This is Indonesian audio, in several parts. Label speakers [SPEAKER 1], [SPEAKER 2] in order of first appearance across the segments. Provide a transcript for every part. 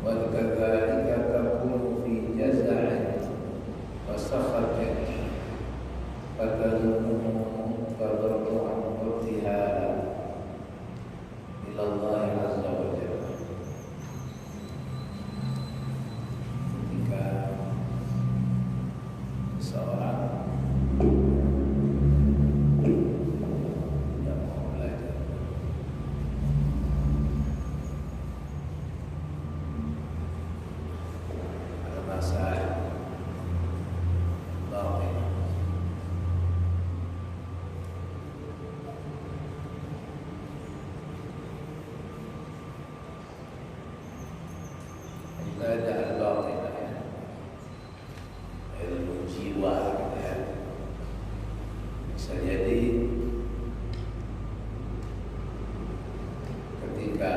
[SPEAKER 1] وكذلك تكون في جزع وسخط فتظنه تضرعا وابتهالا إلى الله عز وجل. Ketika seorang yang mau belajar ada masa batin, kita ada al-batin, ilmu jiwa, ya. Bisa jadi ketika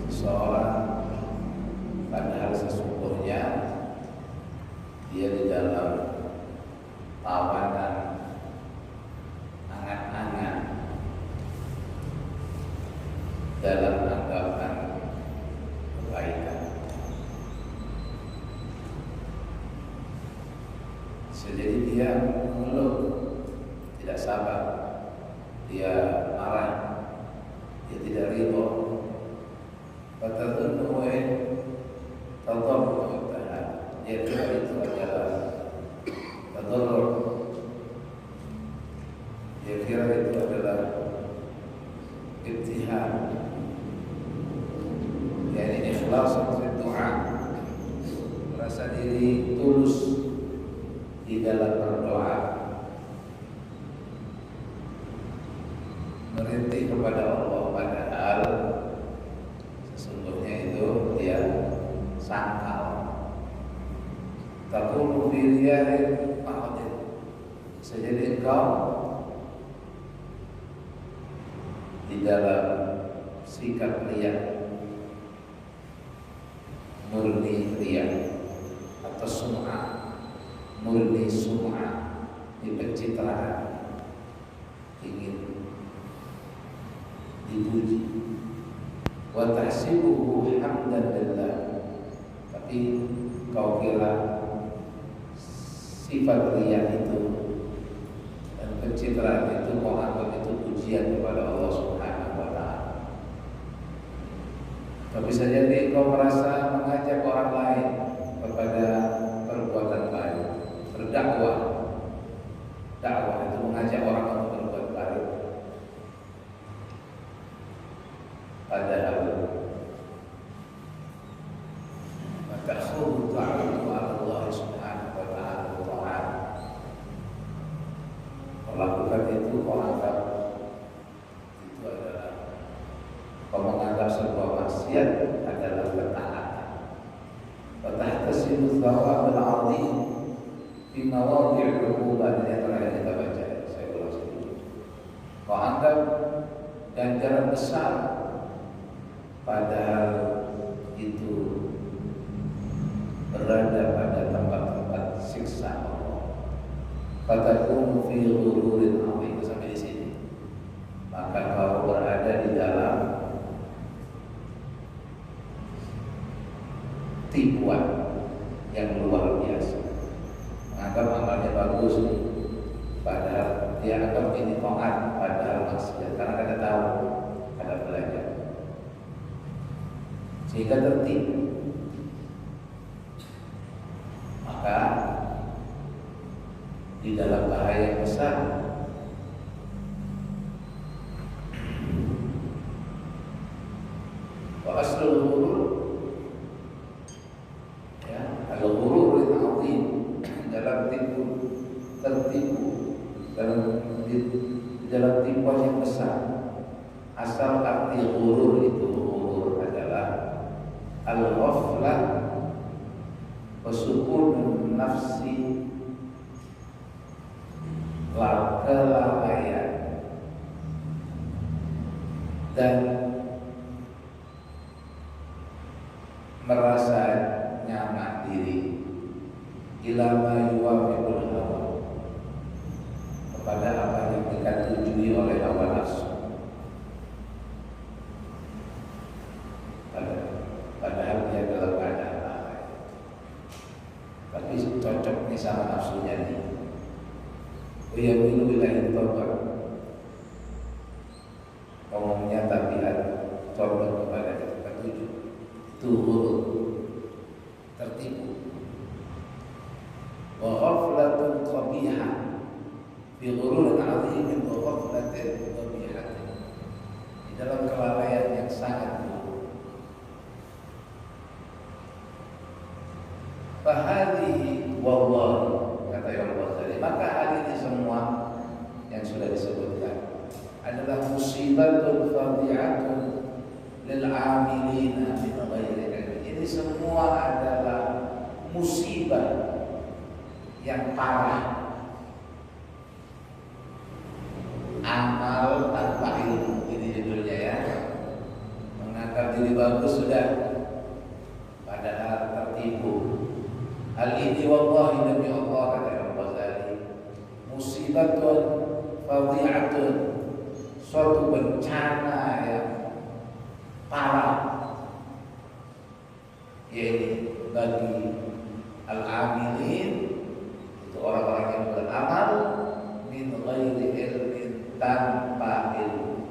[SPEAKER 1] seseorang padahal sesungguhnya dia di dalam tawanan angan-angan, dalam anggapan kebaikan, jadi dia mengeluh, tidak sabar, dia marah, dia tidak ridho. Fatadunnu tadarru, dia kira itu adalah tadarru, dia kira itu adalah ibtihal, yakni ikhlas fi doa, merasa diri tulus di dalam berdoa, merintih kepada Allah, padahal sesungguhnya itu dia sangkal. Takunu fi riyahin ma'adin, sejadi engkau di dalam sikap riya, murni riya atau sum'ah, murni sum'ah, di pencitraan, ingin dipuji. Wa tahsibuhu hamdan lillah, tapi kau kira sifat riya itu dan pencitraan itu kau anggap itu pujian kepada Allah Subhanahu wa ta'ala. Tapi bisa jadi kau merasa mengajak orang lain kepada perbuatan baik, berdakwah. Dakwah itu mengajak orang untuk berbuat baik, padahal maka khulu ta'ala Allah Subhanahu wa ta'ala ta'ala melakukan itu, kau anggap itu adalah, kau menganggap sebuah maksiat adalah ketaatan. Wa tahtasibu thawab al-'azim fi mawadhi'il 'uqubat, yang terakhir kita baca, saya ulas dulu. Kau anggap ganjaran besar, padahal itu berada pada tempat-tempat siksa Allah. Fatakunu fi ghururin 'azim, sampai di sini. Maka kau berada di dalam tipuan yang luar biasa. Menganggap amalnya bagus, padahal dia anggap ini taat, padahal maksiat, karena kita tahu ada belajar, sehingga tertipu. Maka di dalam bahaya yang besar. Wa aslul ghurur, ya, al-ghurur al-'azim, dalam tertipu dalam tipuan yang besar. Asal arti ghurur itu, ghurur adalah al-ghaflah wa sukun nafsi, kelalaian dan merasa nyaman diri, ilama yuwafiqul hawa, kepada apa yang kita tujui oleh hawa nafsu. Pada umumnya tabiat condong kepada ketujuh. Itu huruf tertipu. Wa ghaflatun qabihah fi ghururin 'azimin wa ghaflatin qabihatin. Di dalam kelalaian yang sangat buruk. Fahadhihi wallahi, kata Imam Ghazali, maka hal ini semua yang sudah disebutkan adalah musibatun fadhi'atun lil 'amilina min ghairi ilmi. Ini semua adalah musibah yang parah, amal tanpa ilmu. Ini judulnya ya. Menganggap diri bagus sudah, padahal tertipu. Hal ini wallahi demi Allah, kata Imam Ghazali, musibatun fadhi'atun, suatu bencana yang parah, yaitu bagi al-amilin, itu orang-orang yang beramal min ghairi ilmin, tanpa ilmu.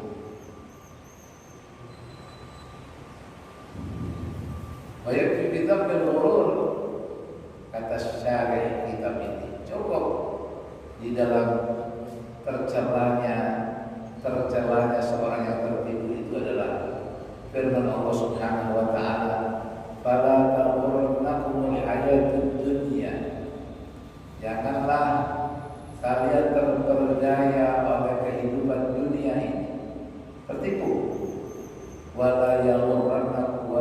[SPEAKER 1] Wa yakfi bi dhambil ghurur, kata syarih kitab ini, cukup di dalam tercelanya seorang yang tertipu itu adalah firman Allah Subhanahu wa taala, fala taghurrannakumul hayatud dunya. Janganlah kalian terperdaya oleh kehidupan dunia ini, tertipu. Wala yaghurrannakum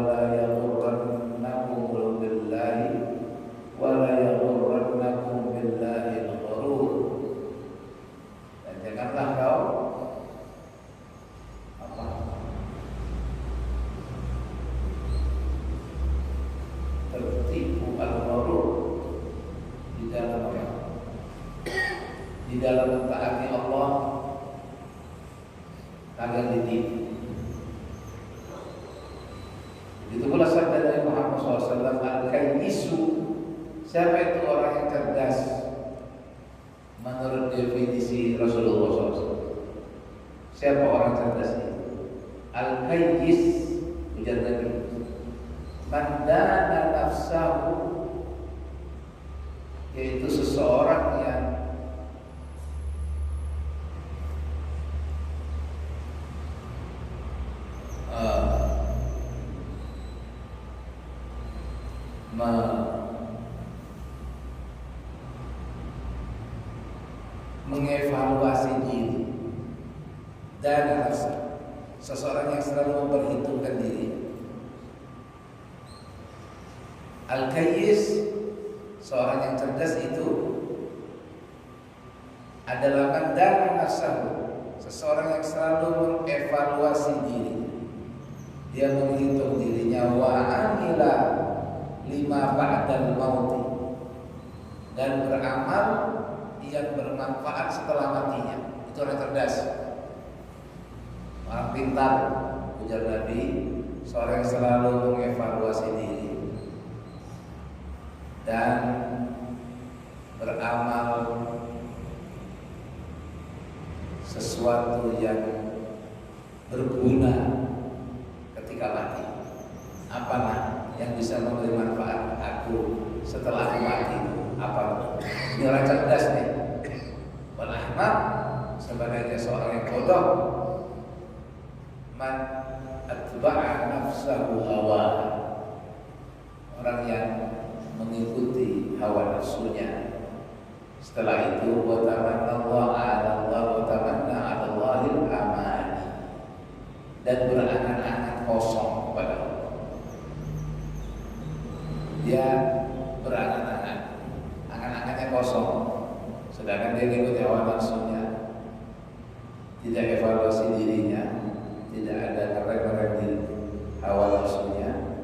[SPEAKER 1] billahi wala yaghurrannakum billahi al-ghurur. Dan janganlah kau tertipu al-ghurur di dalam mentaati Allah, kalian ditipu. Itu pula sabda dari Muhammad SAW, al-kayyisu, siapa itu orang yang cerdas menurut definisi Rasulullah SAW? Siapa orang cerdas itu? Al-kayyis, ujar Nabi, man dana nafsahu, yaitu seseorang yang mengevaluasi diri dan nafsu, seseorang yang selalu memperhitungkan diri. Al-kayyis, seorang yang cerdas itu adalah man dana nafsahu, seseorang yang selalu mengevaluasi diri. Dia menghitung dirinya, wa amila lima ba'dal mauti, dan beramal yang bermanfaat setelah matinya. Itu orang cerdas, orang pintar, ujar Nabi, seorang yang selalu mengevaluasi diri dan beramal sesuatu yang berguna ketika mati. Apa yang bisa memberi manfaat aku setelah aku mati? Apa? Ini orang cerdas nih. Wal ahmaq, sebenarnya seorang yang bodoh, man atba'a nafsahu hawa, orang yang mengikuti hawa nafsunya. Setelah itu wa tamanna Allah 'ala Allah wa tamanna 'ala Allahil amani, dan berangan-angan kosong kepada Allah. Dia berangan-angan, angan-angannya kosong, sedangkan dia mengikuti hawa nafsunya, tidak evaluasi dirinya, tidak ada ngerem-ngerem di hawa nafsunya,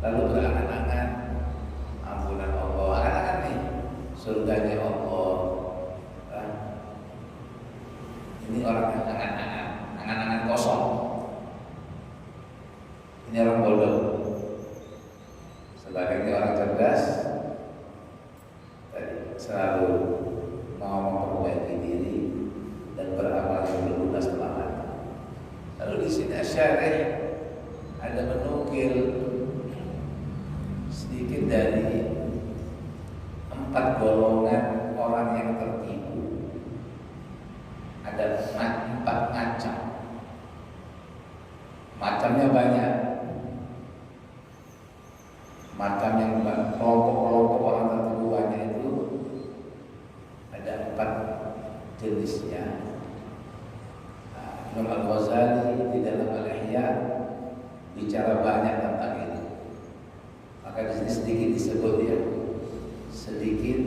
[SPEAKER 1] lalu berangan-angan ampunan Allah, angan-angan nih surganya Allah. Ini orang yang angan-angan, angan-angan kosong. Ini orang bodoh. Sebaliknya orang cerdas tadi selalu mau memperbaiki diri dan beramal yang berguna setelah mati. di sini Asy-Syarih ada menukil sedikit dari 4 golongan orang yang tertipu. Ada 4 macam. Macamnya banyak. Macam yang kelompok-kelompok orang tertipu banyak itu ada 4 jenisnya. Imam Al-Ghazali di dalam Al-Ihya bicara banyak tentang ini. Maka di sini sedikit disebut ya, sedikit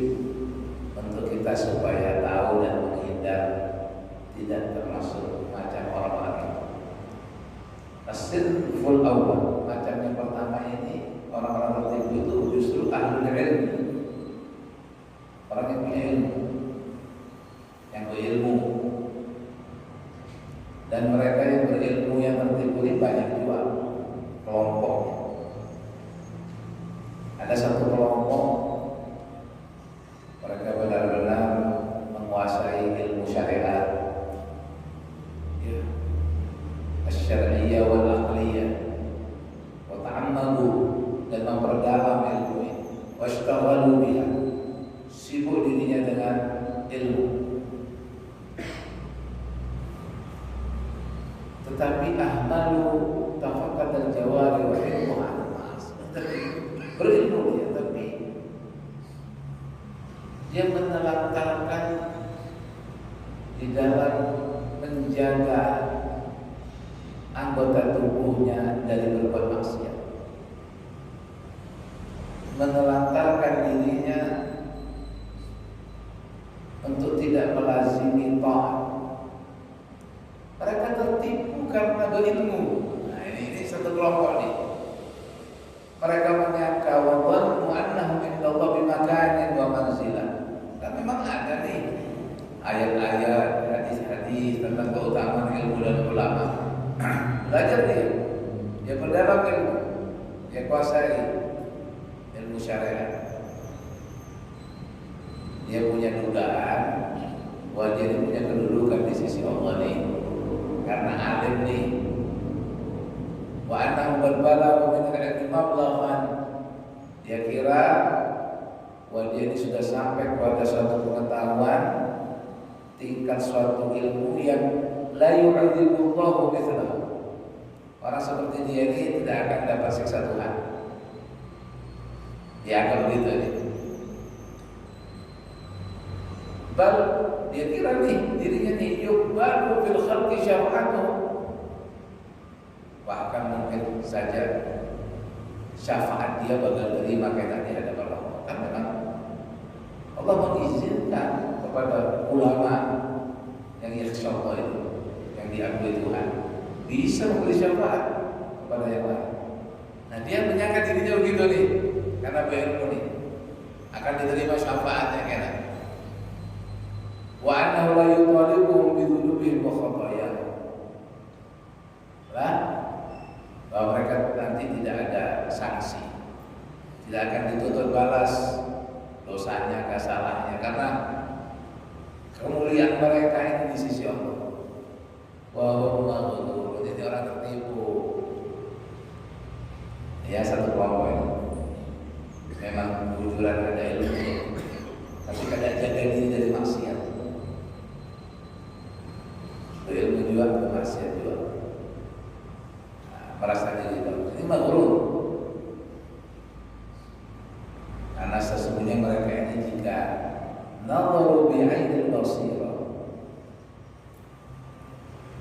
[SPEAKER 1] untuk kita supaya tahu dan menghindar tidak termasuk macam orang-orang itu. As-sinful awwal, macam yang pertama ini orang-orang tertipu itu justru ahlul ilmi, orang yang punya ilmu, yang berilmu. Dan mereka yang berilmu yang tertipu ini banyak juga kelompoknya. Ada satu kelompok mereka benar-benar menguasai ilmu syariat, ya, asy-syar'iyyah wal aqliyah, wa ta'ammalu, dan memperdalam ilmu ini, washtaghalu biha, sibuk dirinya dengan ilmu. Tetapi ahmalu tafaqad al-jawari wa ilmuha al-mas, berilmu dia, tapi dia menelantarkan di dalam menjaga anggota tubuhnya dari berbuat maksiat, menelantarkan dirinya untuk tidak melazimi taat. Mereka tertipu karena berilmu. Nah, ini satu kelompok nih. Mereka menyangka wa dhannu annahum indallah bimakanin wa manzilah. Dan memang ada nih ayat-ayat, hadis-hadis tentang keutamaan ilmu dan ulama. Belajar dia berdalam ilmu, dia kuasai ilmu syariat. Dia punya dugaan bahwa dia punya kedudukan di sisi Allah nih, karena alim nih. Wa annahu balagha min al-ilmi mablaghan, dia kira bahwa dia ini sudah sampai kepada suatu pengetahuan, tingkat suatu ilmu yang la yu'adzibullahu mithlahu. Orang seperti dia ini tidak akan dapat siksa Tuhan. Dia akan begitu nih. Bal dia kira nih dirinya nih yuqbalu fil khalqi syafa'atuh, bahkan mungkin saja syafaat dia bakal terima kayak di hadapan Allah. Kan memang Allah mengizinkan kepada ulama yang yakhsha Allah itu, yang diakui Tuhan, bisa memberi syafaat kepada yang lain. Nah, dia menyangka dirinya begitu nih, karena berilmu nih akan diterima syafaatnya kena. Wa annahu la yutalibuhum bi dzunubihim wa khatayahum. Lah, bahwa mereka nanti tidak ada sanksi, tidak akan dituntut balas dosanya, kesalahannya, karena kemuliaan mereka ini di sisi Allah. Wa hum maghdurun, jadi orang tertipu. Ya, satu kelompok ini memang bujuran ada ilmu, tapi kadang jaga diri dari maksiat. Berilmu juga, bermaksiat juga. Merasa diri bagus. Ini maghrur. Karena sesungguhnya mereka ini jika nadharu bi'ainil basirah,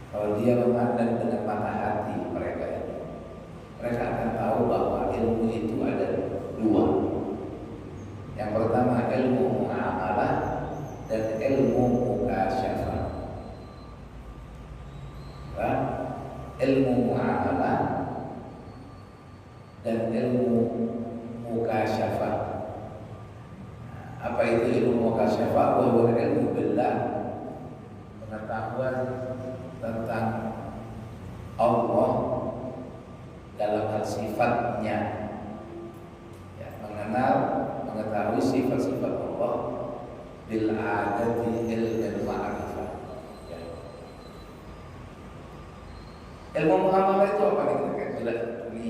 [SPEAKER 1] kalau dia memandang dengan mata hati mereka ini, mereka akan tahu bahwa ilmu itu ada dua. Yang pertama ilmu muamalah dan ilmu mukasyafah. Ilmu muamalah dan ilmu mukasyafah. Apa itu ilmu mukasyafah? Bahwa ilmu billah, pengetahuan tentang Allah dalam hal sifatnya, ya, mengetahui sifat-sifat Allah bil adati ilmu ma'rifah. Ilmu muamalah itu apa nih kita kan bila ini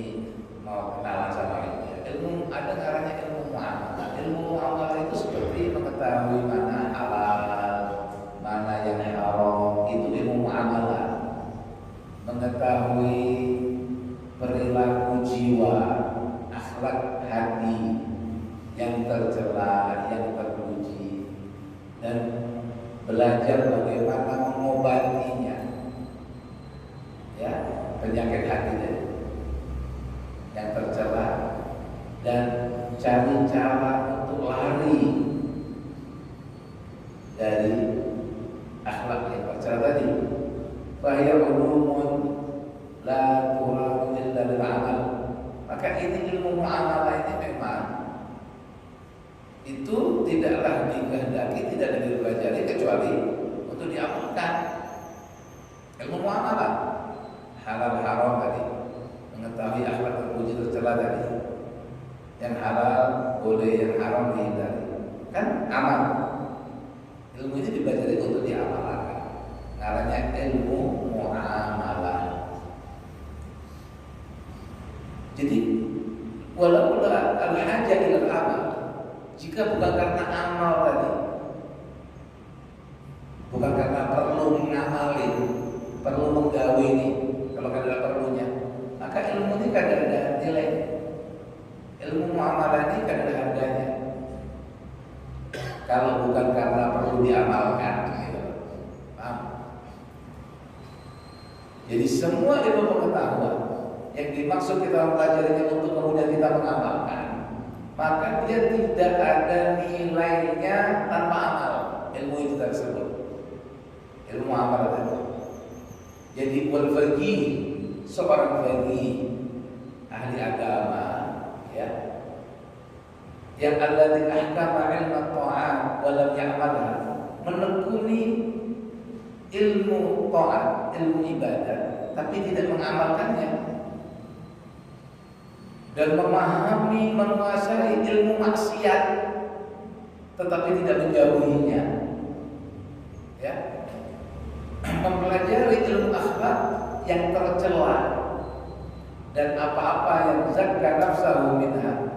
[SPEAKER 1] mau kenalan sama ini. Ilmu ada caranya ilmu muamalah. Ilmu muamalah itu seperti mengetahui mana halal, mana yang haram. Itu ilmu muamalah. Mengetahui perilaku jiwa, akhlak hati yang tercela, yang terpuji, dan belajar bagaimana mengobatinya, ya, penyakit hati yang tercela, dan cari cara untuk lari dari akhlak yang tercela tadi. Fahiya ulumun la turadu illa bil amal. Maka ini ilmu muamalah ini memang itu tidaklah dikehendaki, tidak dipelajari kecuali untuk diamalkan. Ilmu muamalah, halal haram tadi, mengetahui akhlak terpuji tercela tadi, yang halal boleh, yang haram dihindari, kan amal. Ilmu ini dipelajari untuk diamalkan. Namanya ilmu muamalah. Jadi walaupun al-hajah ila amal, jika bukan karena amal tadi, bukan karena perlu mengamalin, perlu menggawini, kalau ada perlunya, maka ilmu ini kadang ada nilai. Ilmu muamalah ini kadang ada harganya. Kalau bukan karena perlu diamalkan, gitu. Paham? Jadi semua ilmu pengetahuan yang dimaksud kita mempelajarinya untuk kemudian kita mengamalkan, maka dia tidak ada nilainya tanpa amal. Ilmu itu tersebut, ilmu amal tadi. Jadi wal faqih, seorang faqih, ahli agama, ya, yang alladzi ahkama ilma ta'at wa lam ya'malha, menekuni ilmu ta'at, ilmu ibadah, tapi tidak mengamalkannya, dan memahami, menguasai ilmu maksiat tetapi tidak menjauhinya, ya, mempelajari ilmu akhlak yang tercela dan apa-apa yang zakka nafsahu minha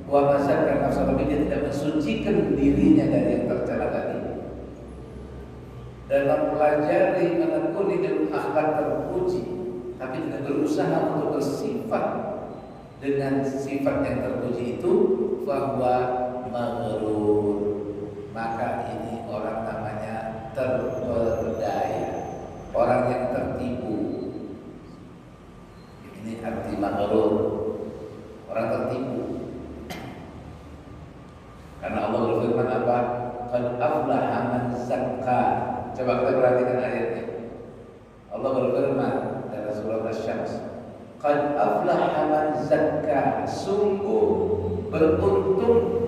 [SPEAKER 1] wa mazakka nafsahu, tapi dia tidak mensucikan dirinya dari yang tercela tadi, dan mempelajari menekuni ilmu akhlak terpuji tapi tidak berusaha untuk bersifat dengan sifat yang terpuji itu, bahwa maghrur, maka ini orang namanya terperdaya, orang yang tertipu. Ini arti maghrur, orang tertipu. Karena Allah berfirman apa? Qad aflaha man zakka. Coba kita perhatikan ayatnya. Allah berfirman dalam surah Asy-Syams, qad aflaha man zakka, sungguh beruntung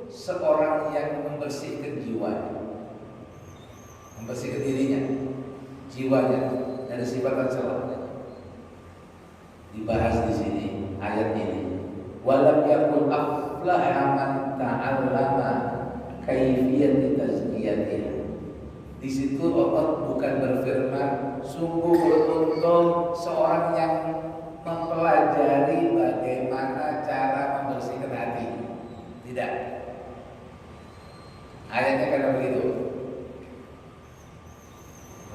[SPEAKER 1] seorang yang membersihkan jiwanya, membersihkan dirinya, jiwanya dari sifat tercela. Dibahas di sini ayat ini. Walam yakul aflaha man ta'allama kaifiyati tazkiyatiha. Di situ Allah bukan berfirman sungguh beruntung seorang yang mempelajari bagaimana cara membersihkan hati. Tidak. Ayatnya kan begitu.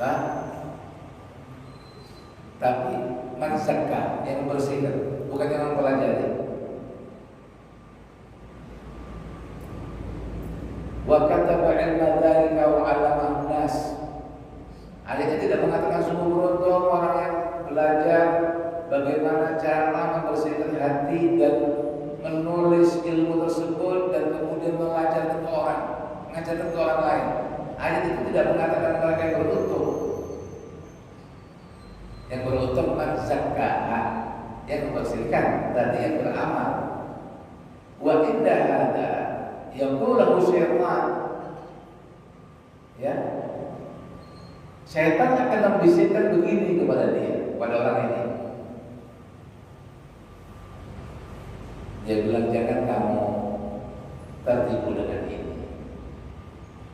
[SPEAKER 1] Nah, tapi man zakka, yang membersihkan, bukan yang mempelajari. Wa kataba ilma dzalika wa 'allama an-nas. Ayatnya tidak mengatakan sungguh beruntung orang yang belajar bagaimana cara membersihkan hati dan menulis ilmu tersebut dan kemudian mengajarkan ke orang lain. Ayat itu tidak mengatakan mereka yang beruntung. Yang beruntung man zakkaha, yang membersihkan, berarti yang beramal. Wa inda hadza yaqulahu syaitan, ya, syaitan akan membisikkan begini kepada dia, kepada orang ini. Dia bilang jangan kamu tertipu dengan ini.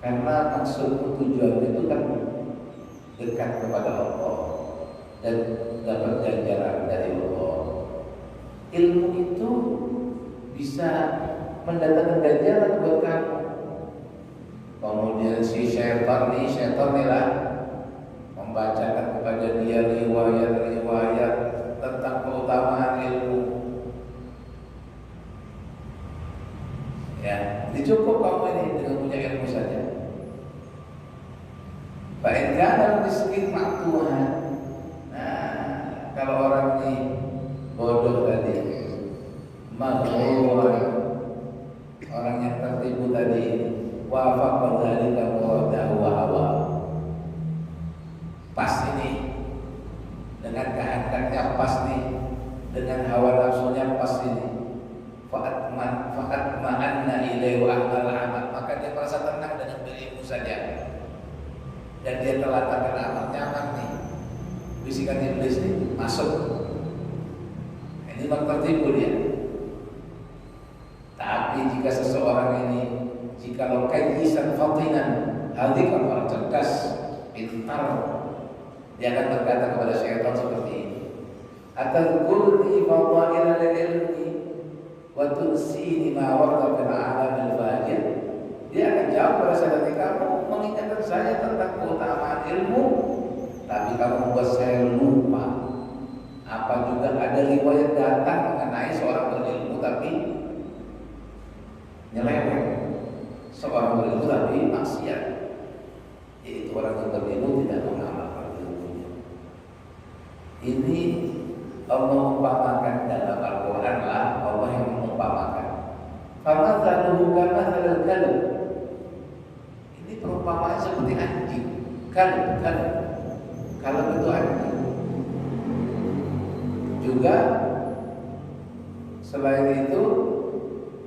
[SPEAKER 1] Karena maksud tujuan itu kan dekat kepada Allah dan dapat ganjaran dari Allah. Ilmu itu bisa mendatangkan ganjaran buat kamu. Kemudian si syaitan nih lah membacakan kepada dia riwayat-riwayat tentang keutamaan ilmu. Ya, cukup kamu ini dengan punya ilmu saja. Fa'in kana miskin ma'tuhan. Nah, kalau orang ini bodoh tadi, maghrur, orang yang tertipu tadi, wafaqa dzalika muradahu wa hawa. Pas ini dengan kehendaknya pas nih, dengan hawa nafsunya pas ini. Fa'at ma'anna ilaihi wa ahmal amal, maka dia merasa tenang dengan berilmu saja. Dan dia telah amal nyaman nih. Bisikan iblis nih masuk. Ini memang tertipu dia. Tapi jika seseorang ini, jika lo kayyisan fatinan, hadikan orang cerdas, pintar, dia akan berkata kepada syaitan seperti ini. Atadkurni fadhaila ilmi wa tunsini ma warada fil alam al-fajir. Dia akan jawab pada saat kamu mengingatkan saya tentang keutamaan ilmu, tapi kamu membuat saya lupa. Apa juga ada riwayat datang mengenai seorang berilmu tapi nyeleweng, seorang berilmu tapi maksiat, yaitu orang yang berilmu tidak mengamalkan ilmunya. Ini Allah mengumpamakan dalam Al-Quran lah, Allah yang mengumpamakan. Famathaluhu kamathalil kalb. Ini perumpamaan seperti anjing. Kalb itu anjing. Juga selain itu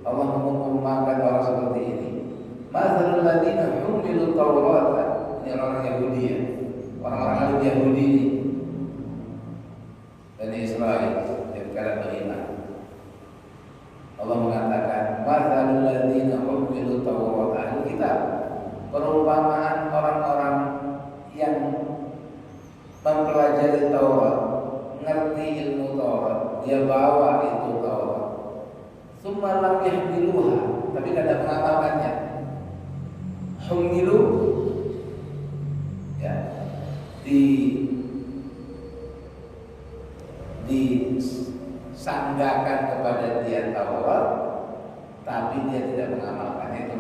[SPEAKER 1] Allah mengumpamakan orang seperti ini. Mathalul ladzina humilu Taurata. Ini orang Yahudi ya. Orang-orang Yahudi ini. Bani Israel yang kalian beriman. Allah mengatakan, mathalul ladzina humilu Taurata, ahli kitab. Perumpamaan orang-orang yang mempelajari Taurat, ngerti ilmu Taurat, dia bawa itu Taurat. Tsumma lam yahmiluha, tapi tidak mengamalkannya. Humilu ya, disanggakan kepada dia Taurat, tapi dia tidak mengamalkannya. Itu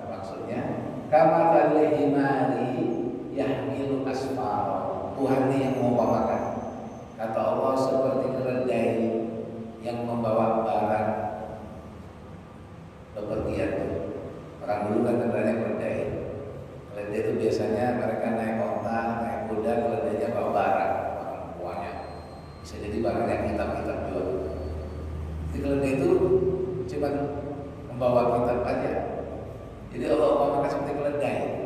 [SPEAKER 1] maksudnya. Kama kalihimari yahmilu asfara. Tuhan ini yang mengumpamakan. Kata Allah seperti keledai yang membawa barang bepergian. Orang dulu kan kendaraannya keledai. Keledai itu biasanya mereka naik onta, naik kuda, keledainya bawa barang buahnya. Bisa jadi barang yang kitab-kitab juga. Jadi keledai itu cuma membawa kitab aja. Jadi Allah mengumpamakan seperti keledai.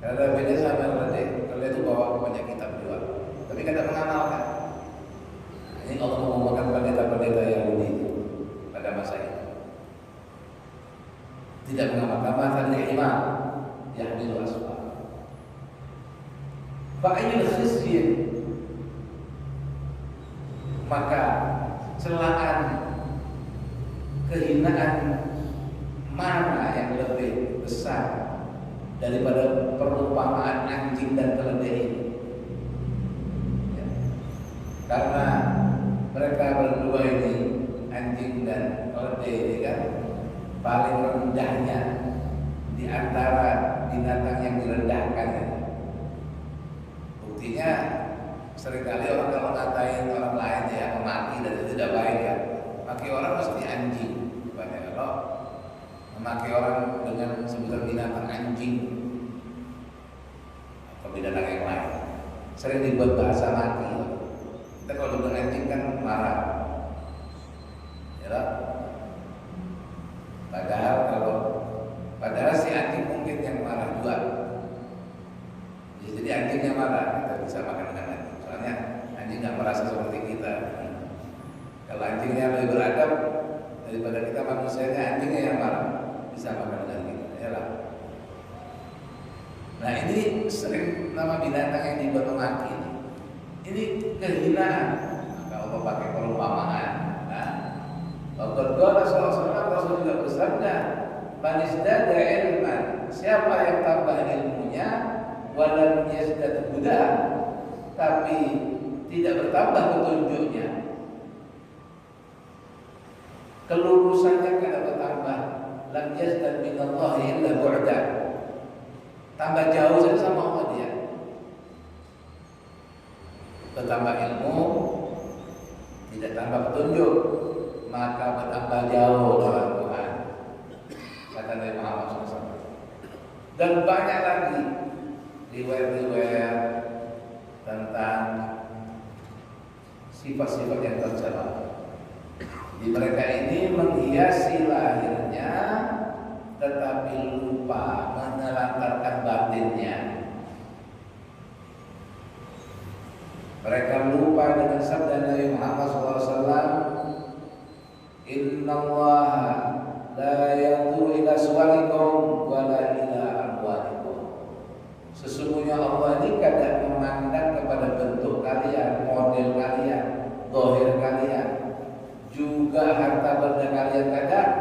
[SPEAKER 1] Karena beda sama keledai. Keledai itu bawa banyak kitab juga, tapi tidak mengamalkan. Ini Allah mengumpamakan pendeta-pendeta Yahudi pada masa itu. Tidak mengamalkan matan al-iman yahmilu asfar. Fa'ayyul khizyir, maka celaan, kehinaan mana yang lebih besar daripada perumpamaan anjing dan keledai ini? Ya. Karena mereka berdua ini, anjing dan keledai ini kan paling rendahnya di antara binatang yang direndahkan. Buktinya seringkali orang kalau ngatain orang lain ya memaki dan itu tidak baik ya. Maki orang mesti anjing. Bukannya kalau memaki orang dengan sebutan binatang anjing atau binatang yang lain sering dibuat bahasa maki. Kita kalau bilang anjing kan marah, ya. Padahal si anjing mungkin yang marah juga. Jadi anjing yang marah kita bisa makan dengan anjing. Soalnya anjing nggak merasa seperti kita. Kalau anjingnya lebih beradab daripada kita manusianya, anjingnya yang marah bisa makan dengan kita. Ya lah. Nah ini sering nama binatang yang dibuat maki ini kehinaan. Maka Allah pakai perumpamaan. Nah, Rasul juga bersabda, "Man izdada ilman," siapa yang tambah ilmunya, walam yazdad huda, tapi tidak bertambah petunjuknya, kelurusannya tidak bertambah, lam yazdad minallahi illa bu'da, tambah jauh saja sama Allah dia. Bertambah ilmu, tidak tambah petunjuk, maka bertambah jauh dengan Tuhan, kata Nabi Muhammad SAW. Dan banyak lagi riwayat-riwayat tentang sifat-sifat yang tercela. Di mereka ini menghiasi lahirnya, tetapi lupa menelantarkan batinnya. Mereka lupa dengan sabda Nabi Muhammad SAW, "Inna Allah la yanzuru ila suwarikum wa la ila amwalikum." Sesungguhnya Allah ini kadang memandang kepada bentuk kalian, model kalian, zahir kalian, juga harta benda kalian kadang.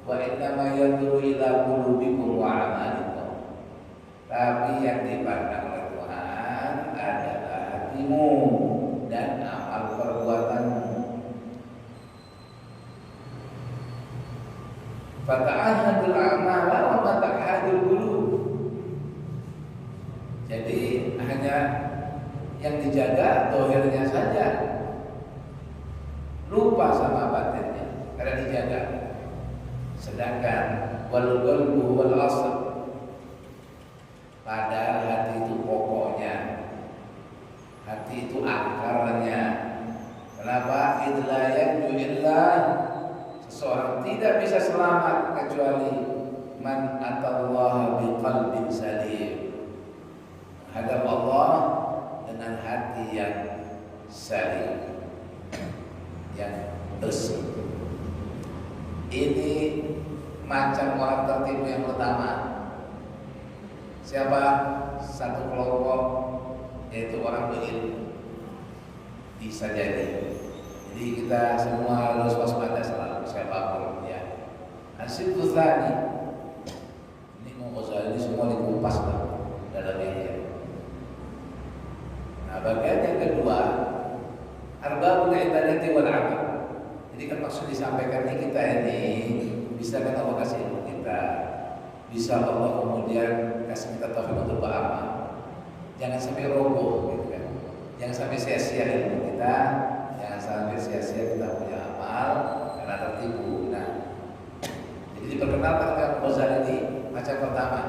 [SPEAKER 1] Wa inna ma yanzuru ila qulubikum wa amalikum. Tapi yang dipandang oleh Tuhan adalah hatimu dan amal perbuatanmu. Fata'ahadul a'mala wa mata'ahadul qulub. Jadi hanya yang dijaga dohirnya saja, lupa sama batinnya karena dijaga. Sedangkan wal qalbu wal asl, padahal hati itu pokoknya, hati itu akarnya. Kenapa? Idlayan yu'illah, seseorang tidak bisa selamat kecuali man atallaha biqalbin salim, menghadap Allah dengan hati yang salim, yang bersih. Ini macam orang tertipu yang pertama. Siapa? Satu kelompok, yaitu orang berilmu. Bisa jadi kita semua harus waspada selalu, siapapun ya. Hasil tadi ini Ghazali ini semua dikupas dalam ini. Nah, bagian yang kedua, arbabul ibadati wal amal. Jadi kan maksud disampaikan ini, kita ini bisa kan Allah kasih ilmu kita, bisa Allah kemudian kasih kita taufik untuk beramal. Jangan sampai roboh gitu kan. Jangan sampai sia-sia ilmu kita, jangan sampai sia-sia kita punya amal karena tertipu. Nah, jadi diperkenalkan dengan Ghazali ini macam pertama,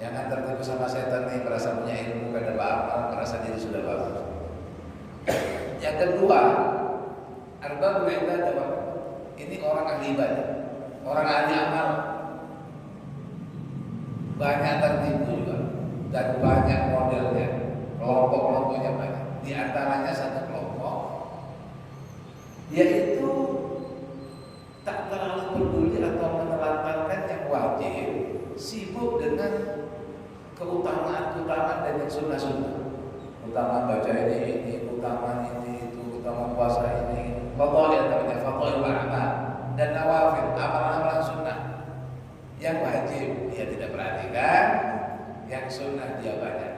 [SPEAKER 1] jangan tertipu sama setan nih, merasa punya ilmu karena beramal, merasa diri sudah bagus. Yang kedua, arbabul ibadah, ini orang ahli ibadah, orang ahli amal, banyak tertipu juga dan banyak modelnya, kelompok-kelompoknya banyak. Di antaranya satu kelompok yaitu tak terlalu peduli atau menelantarkan yang wajib, sibuk dengan keutamaan-keutamaan dan yang sunnah-sunnah. Utama baca ini, utama ini, itu, utama puasa ini, fadhail namanya, fadhail amal dan nawafil, amalan-amalan sunnah. Yang wajib dia tidak perhatikan, yang sunnah dia banyak.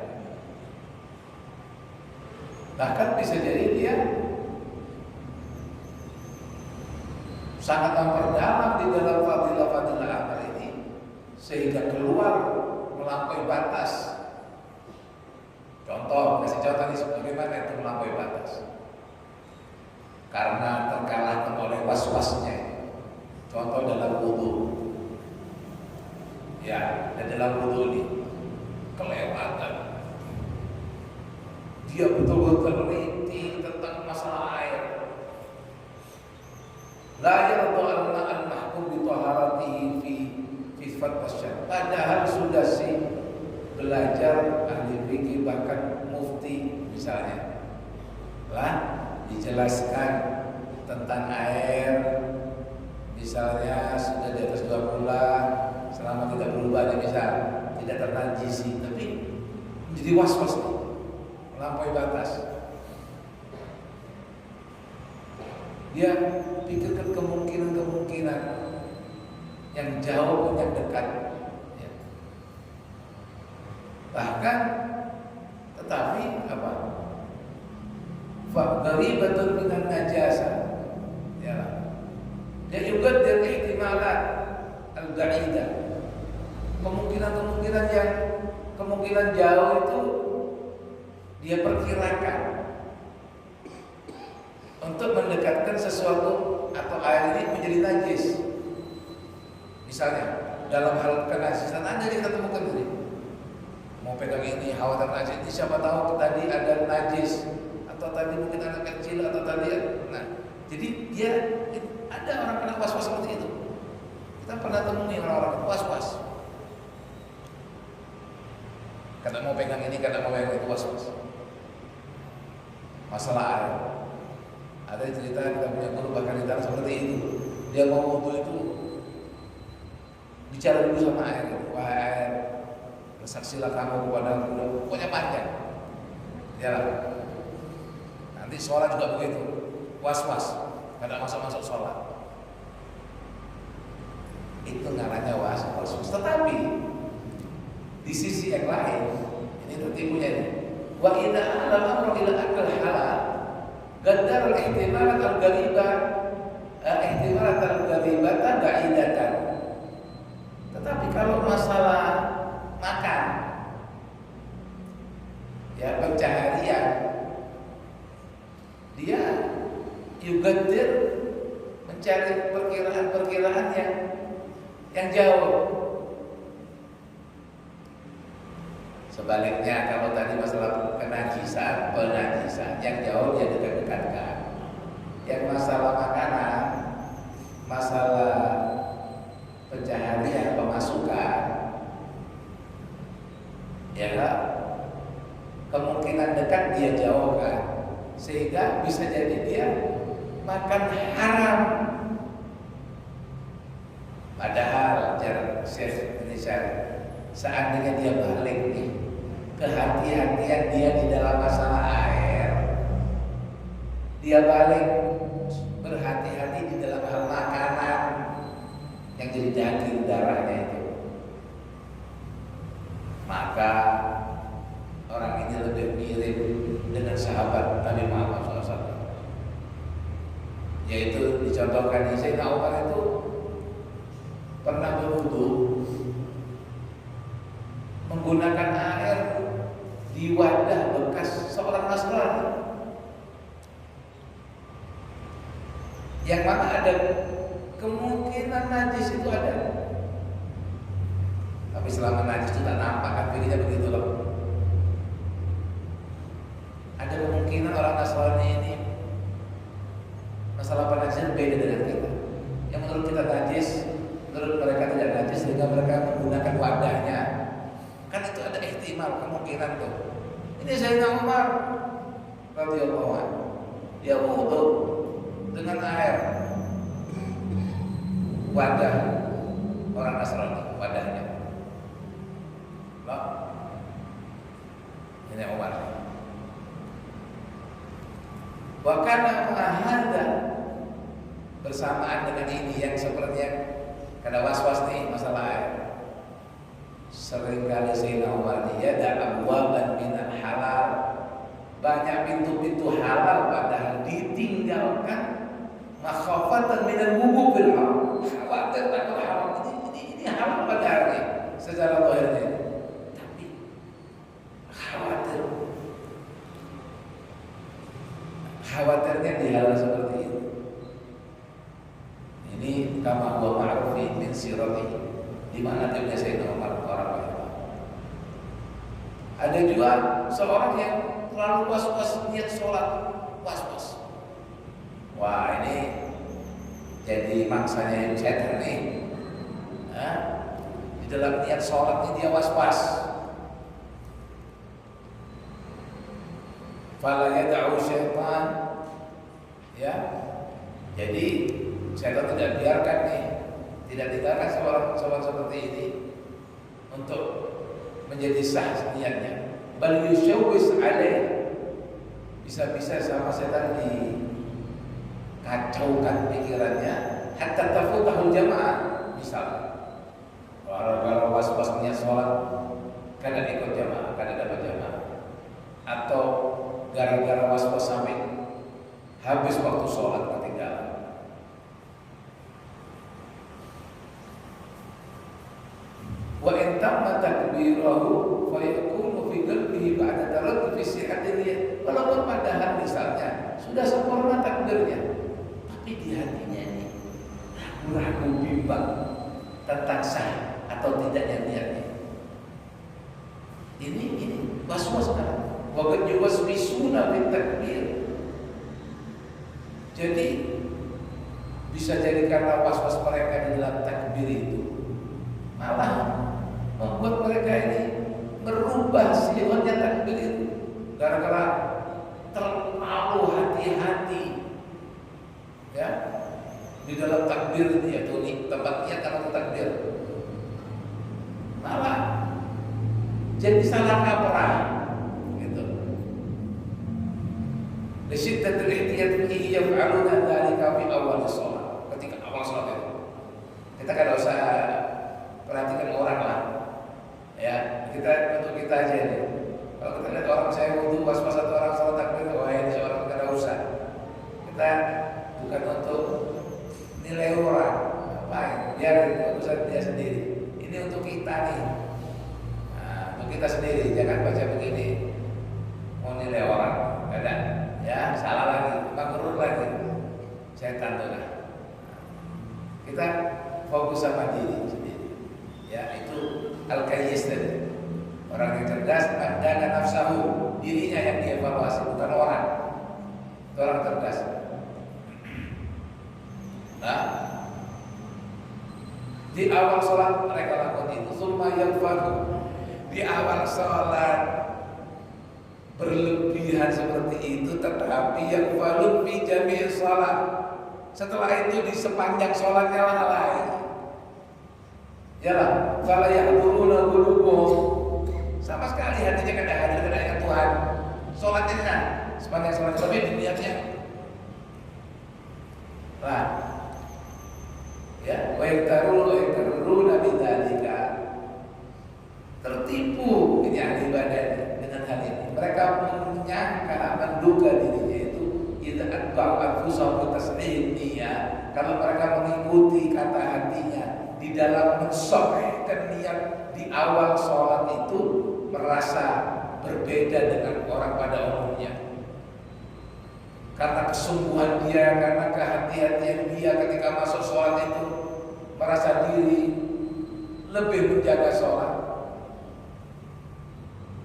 [SPEAKER 1] Bahkan bisa jadi dia sangat memperdalam di dalam fadilah-fadilah amal ini sehingga keluar melampaui batas. Contoh, kasih contoh nih bagaimana itu melampaui batas. Karena terkalahkan oleh was-wasnya. Contoh dalam wudu. Ya, dan dalam wudu ini kelewatan. Dia betul-betul teliti tentang masalah air. La yardu al-mahkum bi taharatihi fi fatwa. Padahal sudah sih belajar ahli fikih, bahkan mufti misalnya lah dijelaskan tentang air, misalnya sudah di atas 2 bulan selama tidak berubah, misal tidak ternajisi, tapi menjadi was-was nih, melampaui batas. Dia pikirkan kemungkinan yang jauh, yang dekat, ya. Bahkan, tetapi apa? Faqaribatun minan najasa, ya. Dia juga dari ihtimalat al-ba'idah, kemungkinan jauh itu dia perkirakan untuk mendekatkan sesuatu atau air ini menjadi najis. Misalnya dalam hal kenajisan ada yang kita temukan tadi, mau pegang ini khawatir najis, ini siapa tahu tadi ada najis, atau tadi mungkin anak kecil, atau tadi nah, jadi dia ada orang kena was-was seperti itu. Kita pernah temui orang-orang was-was karena mau pegang ini, karena mau pegang itu, was-was masalah air. Ada cerita kita punya guru bahkan di tanah seperti itu, dia mau wudu itu bicara dulu sama air, wah air, bersaksilah kamu kepada aku, pokoknya panjang, ya. Nanti sholat juga begitu, was-was, kadang masuk sholat, itu namanya was-was. Tetapi di sisi yang lain, ini tertipunya ini, wa idza alama ila akal halal, gadar ihtimalat al-gharibah, ihtimalat al-gharibah ba'idatan. Tetapi kalau masalah makan, ya pencaharian, dia yugadir mencari perkiraan yang jauh. Sebaliknya kalau tadi masalah penajisan yang jauh dia dekat-dekatkan. Yang masalah makanan, masalah pencaharian, pemasukan, ya kemungkinan dekat dia jauhkan, sehingga bisa jadi dia makan haram. Padahal Syekh Indonesia, seandainya dia balik nih, kehati-hatian dia di dalam masalah air, dia balik berhati-hati di dalam hal makanan yang jadi daging darahnya itu, maka orang ini lebih mirip dengan sahabat Nabi Muhammad SAW. Yaitu dicontohkan di Sayyidina Umar itu pernah berwudu menggunakan air di wadah bekas seorang Nasrani, yang mana ada kemungkinan najis itu ada. Tapi selama najis itu tak nampak, kan pikirnya begitu loh. Ada kemungkinan orang Nasrani ini masalah penajis beda dengan kita. Yang menurut kita najis, menurut mereka tidak najis, sehingga mereka menggunakan wadahnya. Kan itu ada ihtimal, kemungkinan tuh. Ini Sayyidina Umar radhiyallahu anhu, dia wudu dengan air wadah orang Nasrani, wadahnya. Loh, ini Umar. Bahkan ada bersamaan dengan ini yang sepertinya kada was-was nih masalah air. Seringkali Sayyidina Umar dia ada abwaban minal halal, banyak pintu-pintu halal padahal ditinggalkan makhafatan minal wuqubil haram. Khawatir takut haram, ini haram padahal nih secara zahirnya, tapi khawatirnya di hal seperti itu. Ini kama huwa ma'rufin min sirati, di mana timnya Sayyidina Umar orang lain. Ada juga seorang yang terlalu was-was niat sholat, was-was. Wah, ini jadi maksanya setan nih. Di dalam niat sholat ini dia was-was. Fala yad'u syaitan, ya. Jadi syaitan tidak biarkan nih, tidak tinggalkan seorang seperti ini untuk menjadi sah niatnya. Bal yushawwis alaih, bisa-bisa sama setan dikacaukan pikirannya hatta tafutahul jamaah. Misalnya kalau was-was niat sholat kadang ikut jamaah, kadang dapat jamaah, atau gara-gara was-was sampai habis waktu sholat ketinggalan. Wa in tamma takbirahu fa yakunu fi qalbihi ba'da taraddud fi sihhatin niyyah. Walaupun padahal misalnya sudah sempurna takbirnya, tapi di hatinya ini ragu-ragu, bimbang tentang sah atau tidaknya niatnya. Ini was-was kan. Wa qad yuwaswisuna fit takbir. Jadi bisa jadi karena was-was mereka di dalam takbir itu malah membuat mereka ini merubah sihonnya takbir itu gara-gara terlalu hati-hati ya di dalam takbir itu, yaitu tempatnya kalau takbir, malah jadi salah kaprah gitu. Lisyiddatil ihtiyat fihi yaf'aluna dzalika fi awal shalah. Ketika awal salat itu kita kan usah perhatikan orang lah ya, kita untuk kita aja nih. Kalau kita lihat orang saya wudu was-was satu orang salat takbir, wah ini seorang tidak usah. Kita bukan untuk nilai orang, ngapain? Biar urusan dia sendiri. Ini untuk kita nih. Nah, untuk kita sendiri, jangan baca begini. Mau nilai orang, ada ya salah lagi, makrur lagi. Setan tuh lah. Kita fokus sama diri sendiri. Ya itu al-qayyis tadi. Orang yang cerdas dan nafsahu, dirinya yang dievaluasi, bukan orang. Itu orang cerdas. Nah, di awal sholat mereka lakukan itu. Summa yanfadu, di awal sholat berlebihan seperti itu, tetapi yang falun fi jami' sholat. Setelah itu di sepanjang sholatnya lalai. Yalah, fala yahduruna qulubuhum, sama sekali hatinya kada hadir dengan Tuhan. Sholatnya kan sepanjang sholat tapi niatnya lah ya, wa yaktaruna bidzalika, tertipu ini ahli ibadah dengan hal ini. Mereka menyangka, menduga dirinya itu idza atba'a anfusahum bitashdid niyyah, kalau mereka mengikuti kata hatinya di dalam mensahihkan niat di awal sholat itu, merasa berbeda dengan orang pada umumnya. Karena kesungguhan dia, karena kehati-hatian dia ketika masuk sholat itu, merasa diri lebih menjaga sholat.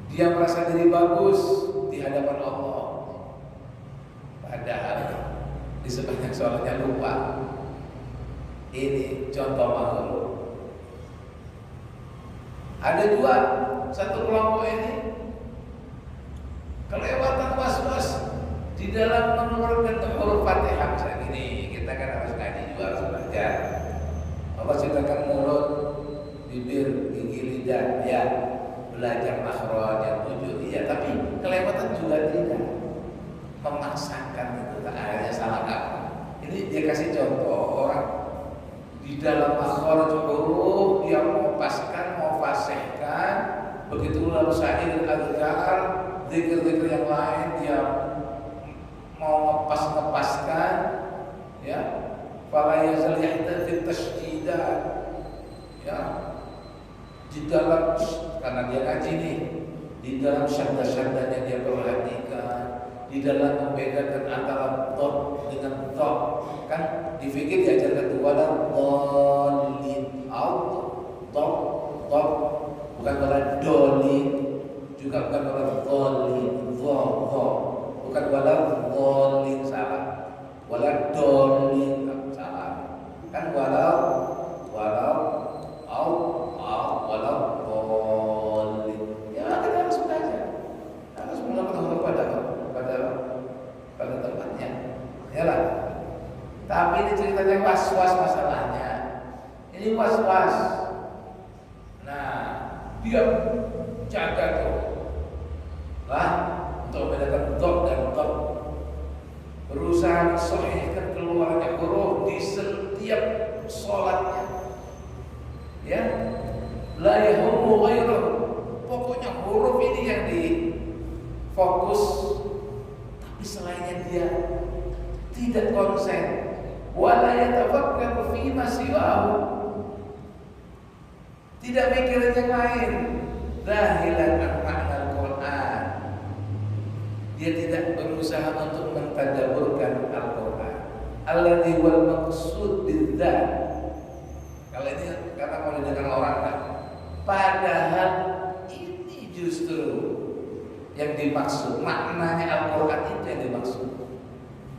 [SPEAKER 1] Dia merasa diri bagus di hadapan Allah. Padahal di sepanjang sholatnya lupa. Ini contoh makhluk. Ada dua, satu kelompok ini kelewatan was-was di dalam mengeluarkan huruf Fatihah. Misalnya gini, kita kan harus ngaji juga, harus belajar. Allah ciptakan mulut, bibir, gigi, lidah, ya belajar makhraj yang 7, iya. Tapi kelewatan juga tidak, memaksakan itu, tak akhirnya salah kaprah. Ini dia kasih contoh orang di dalam makhraj huruf dia mau paskan, mau fasihkan, begitu lalu sa'ir al-adhkar, zikir-zikir yang lain dia mau ngepaskan ya, fala yazal yahtafid tasjidat ya, di dalam, karena dia ngaji nih, di dalam syadda-syaddanya dia perhatikan, di dalam membedakan antara dot dengan dot. Kan di fikih diajarkan wala dhalin, dot bukan wala dolin, juga bukan wala dhalin, bukan wala dhalin, salah. Wala dolin, salah. Kan wala dolin. Ya kita harus belajar, harus melakukan pada tempatnya. Yalah. Tapi ini ceritanya was-was masalahnya. Ini was-was. Nah, dia mensahihkan keluarnya huruf di setiap sholatnya. Ya, la yahummu ghairuhu. Pokoknya huruf ini yang difokus, tapi selainnya dia tidak konsen. Wala yatafakkaru fima siwahu. Tidak mikirin yang lain. Zahilan an makna Al-Quran. Dia tidak berusaha untuk mentadabburkan Al-Quran. Alladzi wal maqsud bidzat. Kalau ini kata kalau dengan orang kan, padahal ini justru yang dimaksud, maknanya Al-Quran itu yang dimaksud,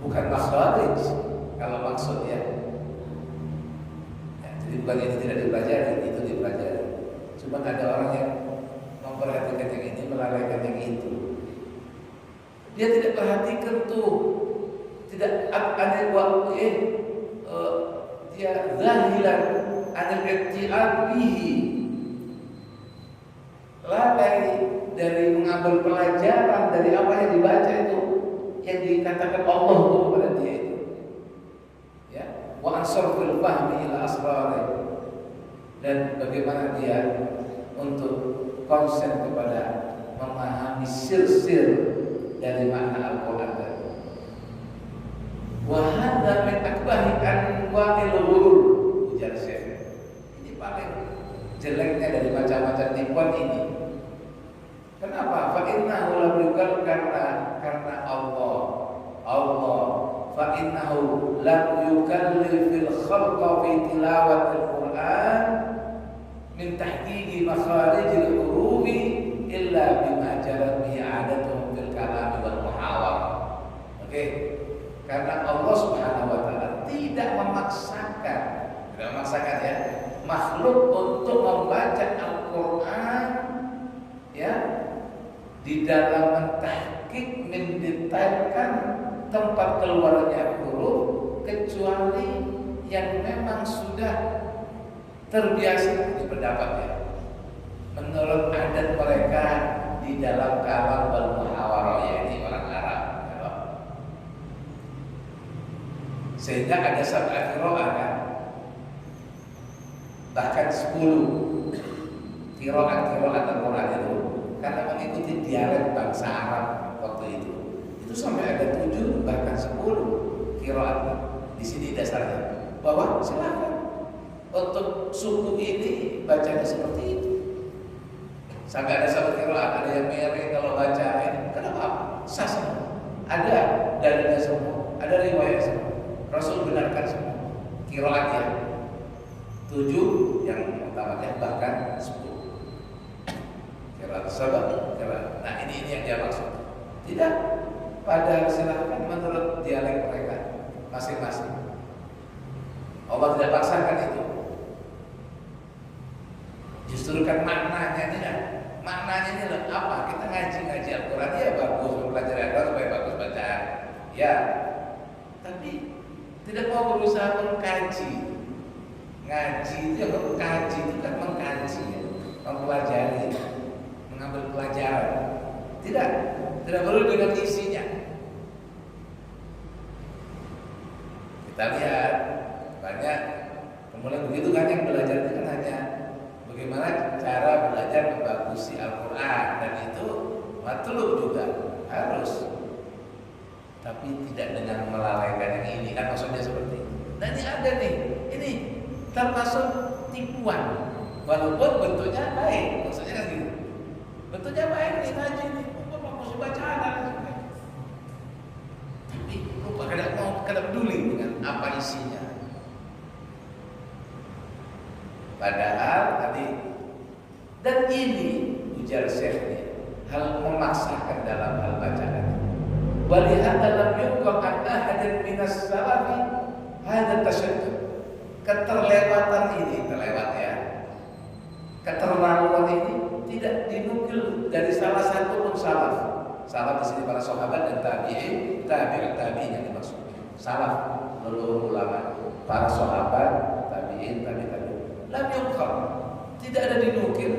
[SPEAKER 1] bukan makhraj. Kalau maksud ya, jadi bukan itu tidak dipelajari, itu dipelajari. Cuma ada orang yang memperhatikan yang ini, melalaikan yang itu. Dia tidak perhatikan tuh, tidak ada dia zahilan anil i'tiad bihi, lalai dari mengambil pelajaran dari apa yang dibaca itu, yang dikatakan Allah itu kepada dia itu. Ya, wa ansarfil fahmi ila asrari, dan bagaimana dia untuk konsen kepada memahami sir-sir dari makna Al-Quran tadi. Wa hadza min akbahi anwa'il ghurur, ujar Syekh. Ini paling jeleknya dari macam-macam tipuan ini. Kenapa? Fa innahu lam yukal, karena Allah fa innahu lam yukallifil khalqa fi tilawatil Quran min tahqiqi makharijil hurufi illa bima jarat bihi 'adatuhum fil kalam wal muhawar. Oke. Karena Allah Subhanahu wa taala tidak memaksakan ya makhluk untuk membaca Al-Qur'an ya di dalam mentahqiq, mendetailkan tempat keluarnya huruf, kecuali yang memang sudah terbiasa. Di pendapatnya menurut adat mereka di dalam kalam wal muhawarah, yakni orang Arab, sehingga ada sab'at qiraah kan, bahkan 10 qiraat Al-Quran itu karena mengikuti dialek bangsa Arab waktu itu sampai ada 7 bahkan 10 qiraat. Di sini dasarnya bahwa silakan untuk suku ini bacanya seperti itu. Sampai ada sahabat qiraat, ada yang merek kalau baca ini. Kenapa? Sah semua. Ada dalilnya semua, ada riwayat semua. Rasul benarkan semua qiraatnya 7 yang utamanya bahkan 10 qiraat sabah qiraat. Nah ini yang dia maksud. Tidak, pada silahkan menurut dialek mereka masing-masing. Allah tidak paksakan itu. Justru kan maknanya ini lah. Maknanya ini lah apa? Kita ngaji Al-Quran ya bagus, mempelajari Al-Quran supaya bagus bacaan. Ya, tapi tidak mau berusaha mengkaji. Ngaji itu ya, mengkaji itu kan mengkaji, mempelajari, mengambil pelajaran. Tidak perlu dengan isinya. Kita lihat banyak kemudian begitu kan yang belajar itu kan hanya bagaimana cara belajar membagusi Al-Quran, dan itu matlub juga harus. Tapi tidak dengan melalaikan yang ini, kan maksudnya seperti itu. Nah ini ada nih, ini termasuk tipuan, walaupun bentuknya baik, maksudnya kan gitu. Bentuknya baik nih ngaji nih, bagus bacaan, tapi lupa kadang peduli dengan apa isinya. Padahal tadi, dan ini ujar Syekh, hal memaksakan dalam hal bacaan. Walihada lam yunqal an ahadin minas salafi hadha tashaddud. Keterlewatan ini, keterlaluan ini tidak dinukil dari salah satu pun salaf. Salaf di sini para sahabat dan tabi'in yang dimaksud. Salaf leluhur ulama, para sahabat, tabi'in. Lam yunqal, tidak ada dinukil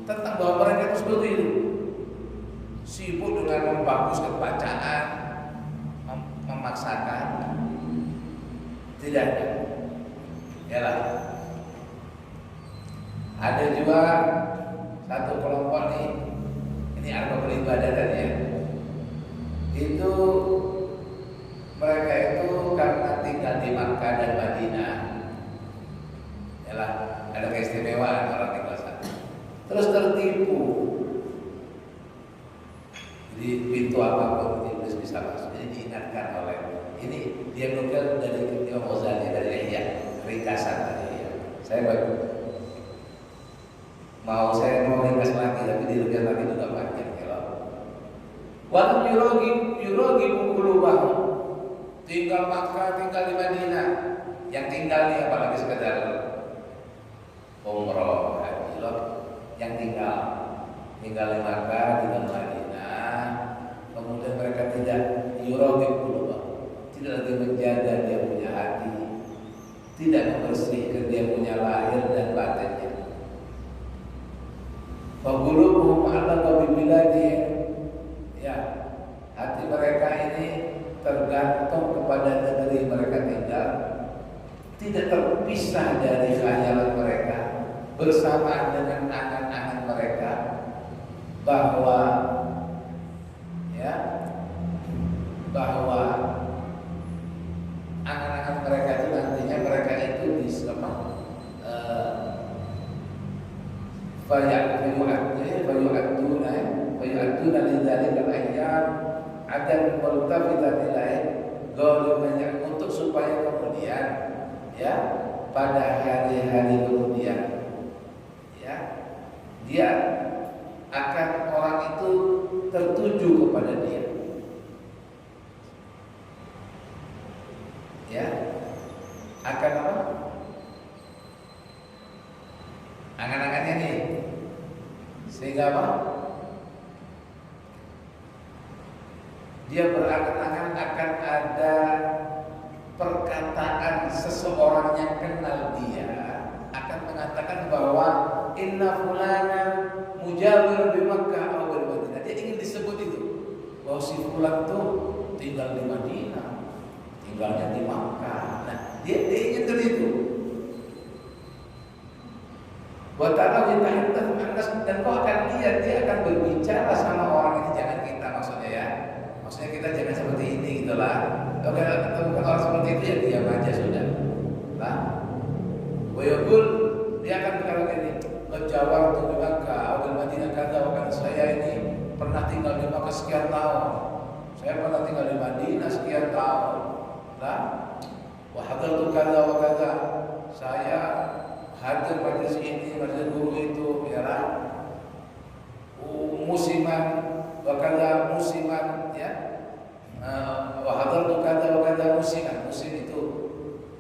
[SPEAKER 1] tentang bahwa mereka itu seperti itu. Sibuk dengan membaguskan bacaan, memaksakan, tidak ada. Yalah. Ada juga satu kelompok nih, ini arbabul ibadah tadi ya. Itu mereka itu karena tinggal di Makkah dan Madinah, yalah, ada keistimewaan orang tinggal sana. Terus tertipu. Jadi pintu apapun iblis bisa masuk. Jadi diingatkan oleh ini dia nukil dari Imam Ghazali dari Ihya, ringkasan dari Ihya. Saya mau ringkas lagi, tapi diringkas lagi juga panjang ya. Walau yurogi qulubah, tinggal Makkah, tinggal di Madinah, yang tinggal nih apalagi sekedar umroh haji loh, yang tinggal di Makkah, tinggal di Madinah, kemudian mereka tidak yurogi qulubah, tidak lagi menjaga dia punya hati, tidak membersihkan dia punya lahir dan batinnya. Faqulubuhum allaka bibiladi, ya, hati mereka ini tergantung kepada negeri mereka tinggal, tidak terpisah dari khayalan mereka, bersamaan dengan angan-angan mereka, bahwa angan-angan mereka itu nantinya mereka itu bisa fayu'adduna lidzalika al-ayyam adan multafitan ilaih ghalimanya, untuk supaya kemudian ya pada hari-hari kemudian ya dia akan orang itu tertuju kepada dia, ya akan apa? Angan-angannya nih, sehingga apa? Dia berangan-angan akan ada perkataan seseorang yang kenal dia akan mengatakan bahwa inna fulana mujawir di Makkah atau di Madinah. Dia ingin disebut itu, bahwa si fulan tuh tinggal di Madinah, tinggalnya di Makkah. Nah, dia ingin itu. Wa ta'ala yatahaddatsu an-nas, dan kau akan lihat dia akan berbicara sama orang ini, jangan kita maksudnya ya. Maksudnya kita jangan seperti ini gitulah. Kalau ketemu orang seperti itu ya diam aja sudah. Lah. Wa yaqul, dia akan berkata gini, ngejawab tuh di Makkah atau Madinah kata, kan saya ini pernah tinggal di Makkah sekian tahun. Saya pernah tinggal di Madinah sekian tahun. Lah. Wa hadartu kadza wa kadza. Saya hadir majelis ini, majelis guru itu, ya lah. Musiman, wakala musiman, ya. Wahadartu kadza wa kadza musiman. Musim itu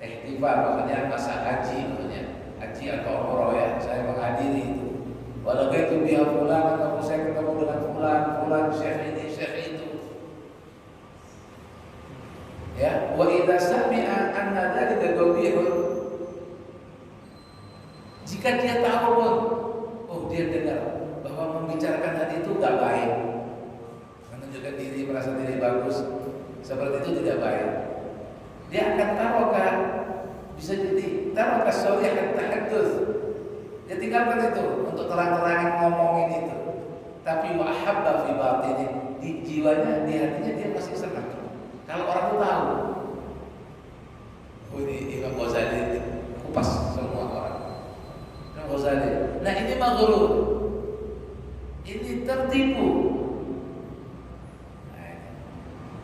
[SPEAKER 1] ihtifal, maksudnya masa haji, maksudnya haji atau umroh ya. Saya menghadiri itu. Walau itu biha fulan, atau saya ketemu dengan fulan syekh ini, syekh itu. Ya, wa idza sami'a anna dzalika qabihun, jika dia tahu pun, oh dia dengar bahwa membicarakan tadi itu tidak baik, menunjukkan diri, merasa diri bagus, seperti itu tidak baik, dia akan taruhkan, bisa jadi taruhkan sorry akan tahadduts, dia tinggalkan itu untuk terang-terangan ngomongin itu, tapi wa ahabba fi batini, di jiwanya, di hatinya dia masih senang. Kalau orang itu tahu, oh ini Imam Ghazali kupas semua orang. Ghazali. Nah ini maghrur, ini tertipu,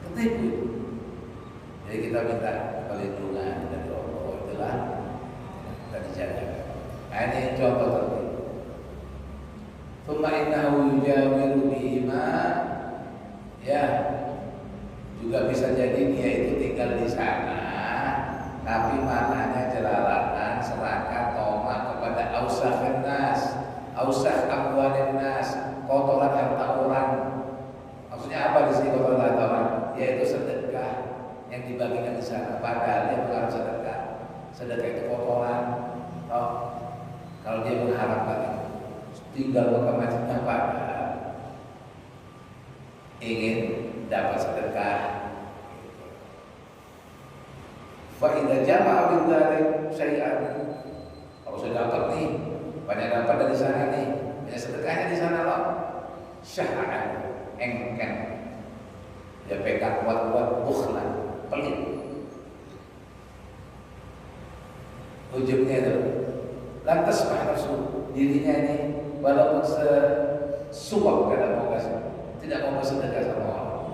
[SPEAKER 1] tertipu. Jadi kita minta perlindungan dari Allah, itulah kita dijaga. Nah ini contoh tertipu. Tsumma innahu yujawiru bihima, ya juga bisa jadi dia itu tinggal di sana, tapi maknanya jelalatan, serakah, tomak kepada ausakhin nas, ausakh amwalin nas, kotoran harta orang. Maksudnya apa di sini kotoran harta orang? Yaitu sedekah yang dibagikan di sana. Padahal dia mengharap sedekah. Sedekah itu kotoran. Oh, kalau dia mengharapkan itu, tinggal berkemajuan padahal ingin dapat sedekah. Fa idza jama'a bil dzalik syai'an. Kalau sudah dapat nih, banyak dapat dari sana nih, banyak sedekahnya di sana loh. Syah'an, engken. Dia pegang kuat-kuat, bukhlan, pelit. Ujungnya itu lantas nafsu dirinya ini walaupun sesuap kadang mau kasih, tidak mau bersedekah sama orang.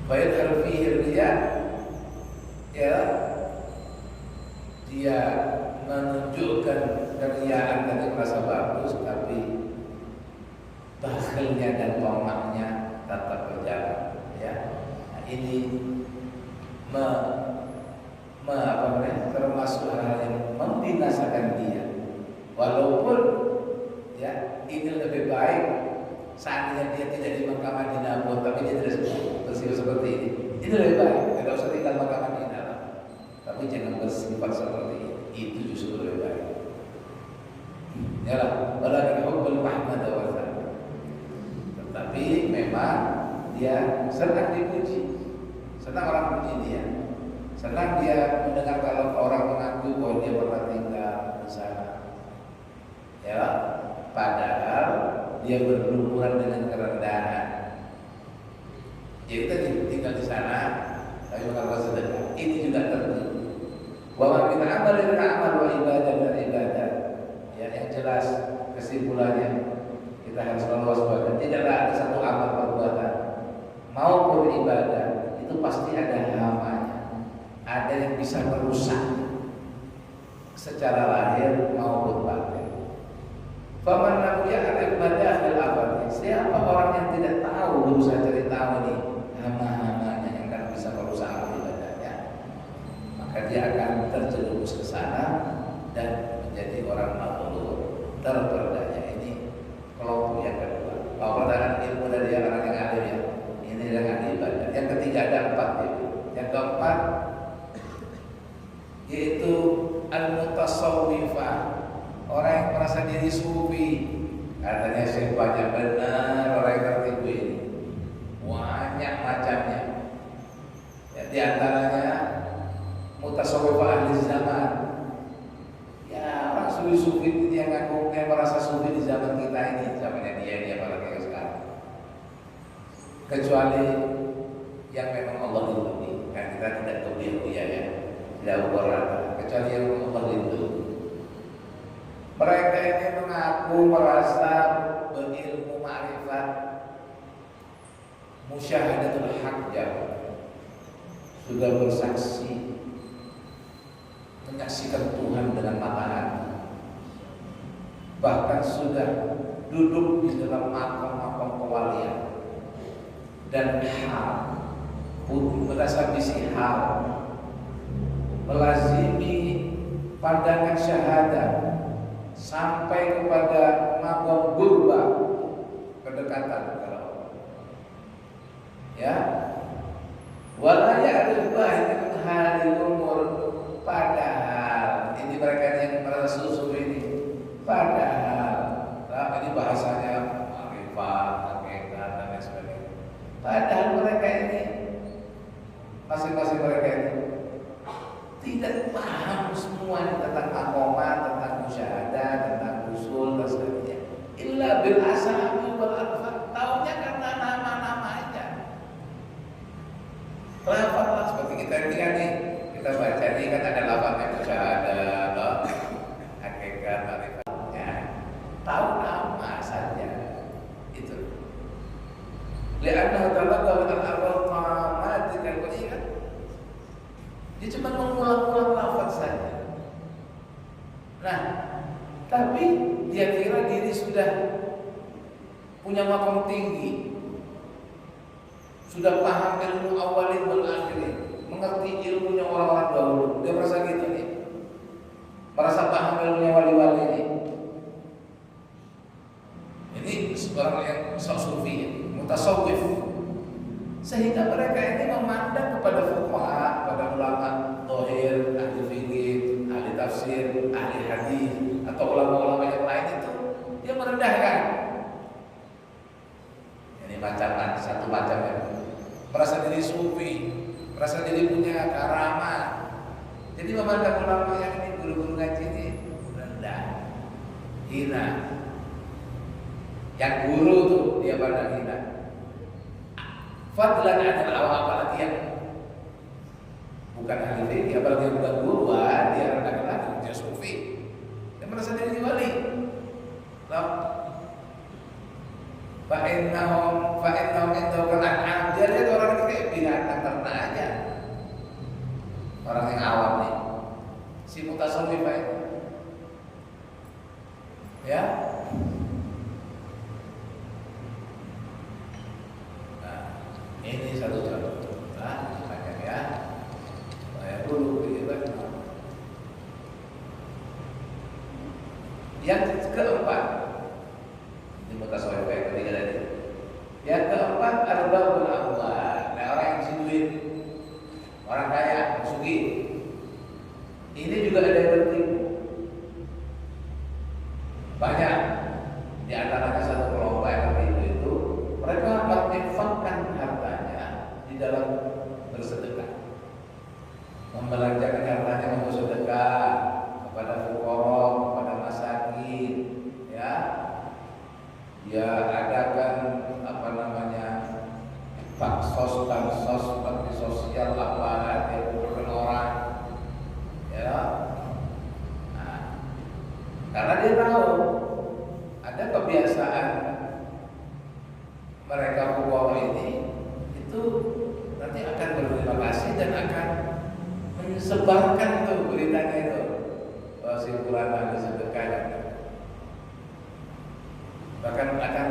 [SPEAKER 1] Baik harfihi riya, ya dia menunjukkan keriaan dan merasa bagus, tapi bakhilnya dan tamaknya tetap berjalan. Ya, nah, ini termasuk hal yang membinasakan dia. Walaupun ya ini lebih baik seandainya dia tidak di Makkah Madinah pun, tapi dia tidak bersifat seperti ini. Itu lebih baik. Tidak usah tinggal Makkah Madinah, tapi jangan bersifat seperti ini. Itu justru lebih baik. Ya lah, walakin hubbul mahmad wa tsana. Tetapi memang dia senang dipuji, senang orang puji dia. Senang dia mendengar kalau orang mengaku bahwa dia pernah tinggal di sana. Ya, padahal dia berlumuran dengan kerendahan. Jadi tadi tinggal di sana, tapi melakukan sedekah. Ini juga tertib. Bahwa kita amal dengan amal wa ibadah dan ibadah. Ya, yang jelas kesimpulannya kita harus selalu waspada. Tidaklah ada satu amal perbuatan maupun ibadah itu pasti ada hamanya. Ada yang bisa merusak secara lahir maupun batin. Faman lam ya'rif madakhil abadi. Siapa orang yang tidak tahu, berusaha cari tahu nih hama-hamanya yang akan bisa merusak ibadahnya, maka dia akan terjerumus ke sana dan menjadi orang makhluk terperdaya. Ini kelompok yang kedua. Kalau pertanyaan ilmu dari orang yang alim ya, ini dengan ibadah. Yang ketiga ada 4 ya. Yang keempat yaitu al-mutasawwifah, orang yang merasa diri sufi. Katanya Syekh banyak benar orang yang tertipu ini, banyak macamnya. Ya, di antaranya mutasawwifah ahli zaman. Ya, orang sufi-sufi yang ngaku yang merasa sufi di zaman kita ini, zamannya dia apalagi sekarang. Kecuali yang memang Allah lindungi, kan kita tidak kuliah ya. Tidak berada, kecuali yang Allah lindungi. Mereka ini mengaku merasa berilmu ma'rifat, musyahadatul haq, sudah bersaksi menyaksikan Tuhan dengan mata hati, bahkan sudah duduk di dalam makam-makam kewalian dan hal merasa bisi hal, melazimi pandangan syahadat sampai kepada maqam gurba, kedekatan kepada Allah. Ya, wala ya'rif bahin halil umur, padahal ini mereka yang merasa susu ini, padahal ini bahasanya ma'rifat, hakikat dan lain sebagainya. Padahal mereka ini masing-masing mereka ini tidak paham semua tentang aqomah, tentang musyahadah, tentang usul dan sebagainya. Illa bil asami wal alfat, taunya karena nama-nama aja. Lafaz seperti kita nih, kita baca ini kan ada lafaznya musyahadah, hakikat, ma'rifatnya. Tahu nama saja. Itu. Li'annahu talaqqa min al-arwah ma'amatikal wajibah. Dia cuma mengulang-ulang lafaz saja. Nah, tapi dia kira diri sudah punya makam tinggi, sudah paham ilmu awalin wal akhirin, mengerti ilmunya orang-orang dahulu. Dia merasa gitu nih, merasa paham ilmunya wali-wali ini. Ini seorang yang sufi, mutasawwif. Sehingga mereka ini memandang kepada fuqaha, pada ulama zahir, ahli fikih, ahli tafsir, ahli hadis, atau ulama-ulama yang lain itu dia merendahkan. Ini macam satu macam ya. Merasa diri sufi, merasa diri punya karamah. Jadi memandang ulama yang ini, guru-guru ngaji ini rendah, hina. Yang guru tuh dia pandang hina. Fadlan anil awam, apalagi yang bukan ahli fikih, apalagi yang bukan guru, dia rendahkan lagi, dia sufi. Dia merasa diri wali. Loh, Fa'innahum indahum an'am. Dia lihat orang ini kayak binatang ternak aja. Orang yang awam nih, si mutasawwif itu, ya. Nah, ini satu contoh. Nah, makanya ya, saya dulu gitu kan. Yang keempat, ini mutasawwif yang ketiga tadi. Yang keempat, arbabul amwal. Nah, orang yang duit, orang kaya, sugih. Ini juga ada yang tertipu. Banyak di antaranya satu kelompok yang tertipu itu, mereka menginfakkan hartanya di dalam bersedekah, membelanjakan hartanya untuk sedekah kepada fuqara, kepada masakin, ya. Dia adakan apa namanya, baksos, bakti sosial apa dia kumpulkan orang, ya. Nah, karena dia tahu ada kebiasaan mereka fuqara ini itu nanti akan berterima kasih dan akan menyebarkan tuh beritanya itu, si fulan ada sedekah, bahkan akan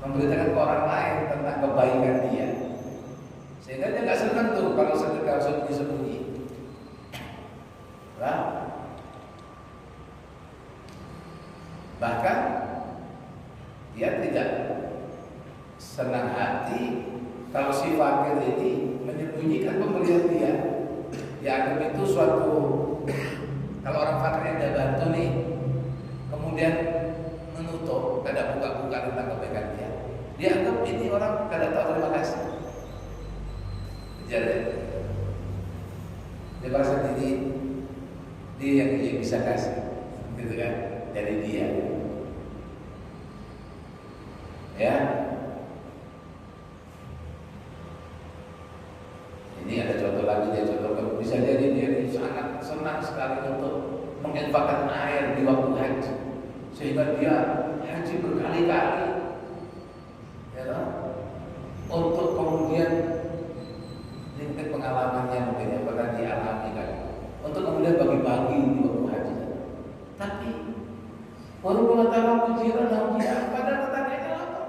[SPEAKER 1] memberitakan ke orang lain tentang kebaikan dia, sehingga dia nggak senang tuh kalau sedekah sembunyi-sembunyi. Nah, bahkan dia tidak senang hati kalau si fakir ini menyembunyikan pemberian dia. Dianggap itu suatu, kalau orang fakir yang dia bantu nih, kemudian menutup, tidak buka-buka tentang kebaikan dia, dianggap ini orang tidak tahu terima kasih. Jadi dia merasa diri dia yang bisa kasih, gitu kan? Dari dia, ya. Ini ada contoh lagi, dia contohkan bisa jadi dia sangat senang sekali untuk menginfakkan air di waktu haji, sehingga dia haji berkali-kali, ya, untuk kemudian tingkat pengalamannya mungkin yang pernah dialami kan, untuk kemudian bagi-bagi di waktu haji. Tapi walaupun antara pujian dan dia pada tetangganya lapar,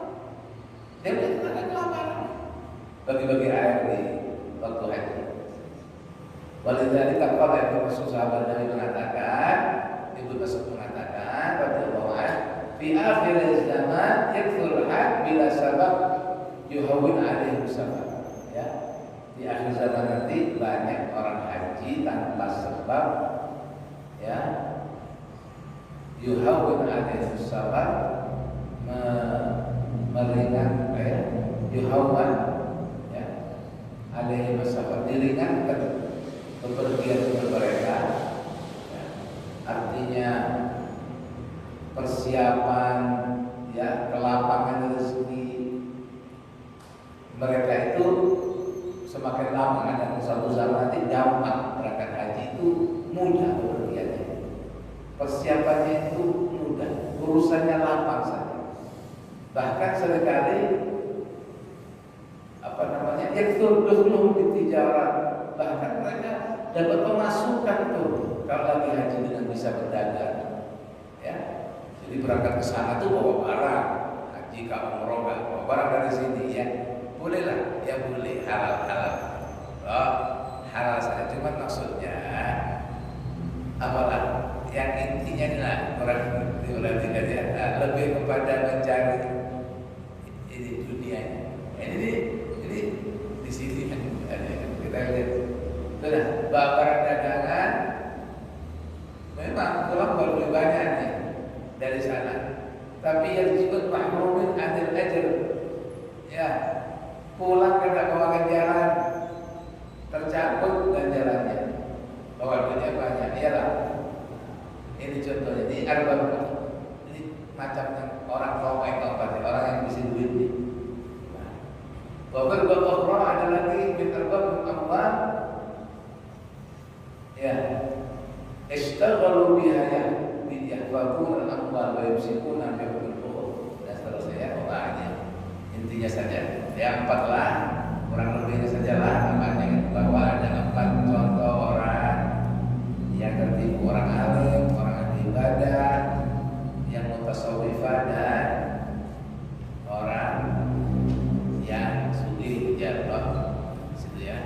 [SPEAKER 1] dia punya tetangga kelaparan, bagi-bagi air di waktu haji. Walidhalika kaqala Ibnu Mas'ud, sahabat Nabi mengatakan, Ibnu Mas'ud mengatakan, radhiyallahu anhu, fi akhir zaman yakthur hajj bila sabab yuhawwin alaihi sabab. Ya, di akhir zaman nanti banyak orang haji tanpa sebab, ya, yuhawwin alaihi sabab, meringan, ya, yuhawwan, ya, alaihi sabab, diringankan bepergian mereka, ya. Artinya persiapan, ya, kelapangan rezeki mereka itu semakin lama. Dan suatu zaman nanti gampang berangkat haji itu, mudah bepergiannya, persiapannya itu mudah, urusannya lapang saja. Bahkan seringkali apa namanya, yakthur dukhuluhum bitijarah, bahkan mereka dapat pemasukan tuh kalau lagi haji dengan bisa berdagang, ya. Jadi berangkat ke sana tuh bawa barang, haji ke umroh bawa barang dari sini, ya, bolehlah, ya boleh, halal, oh, halal saja. Cuma maksudnya apalah, yang intinya lah orang diulang-ulang lebih kepada mencari ini dunianya. Ini di sini kita lihat. Sudah, barang dagangan memang pulang lebih banyak nih dari sana, tapi yang disebut mahrumin anil ajr, ya, pulang kena bawa ganjaran, Wa ukhra ada lagi min arbab amwal ya ishtaghalu biha yahfazuna al-amwal wa yumsikuna bi al-ukhur dan seterusnya orangnya. Intinya saja ya 4 lah, kurang lebihnya sajalah namanya, bahwa ada 4 contoh orang yang tertipu: orang alim, orang ahli ibadah, yang mutasawwifah, dan orang yang sudi jatuh situ ya.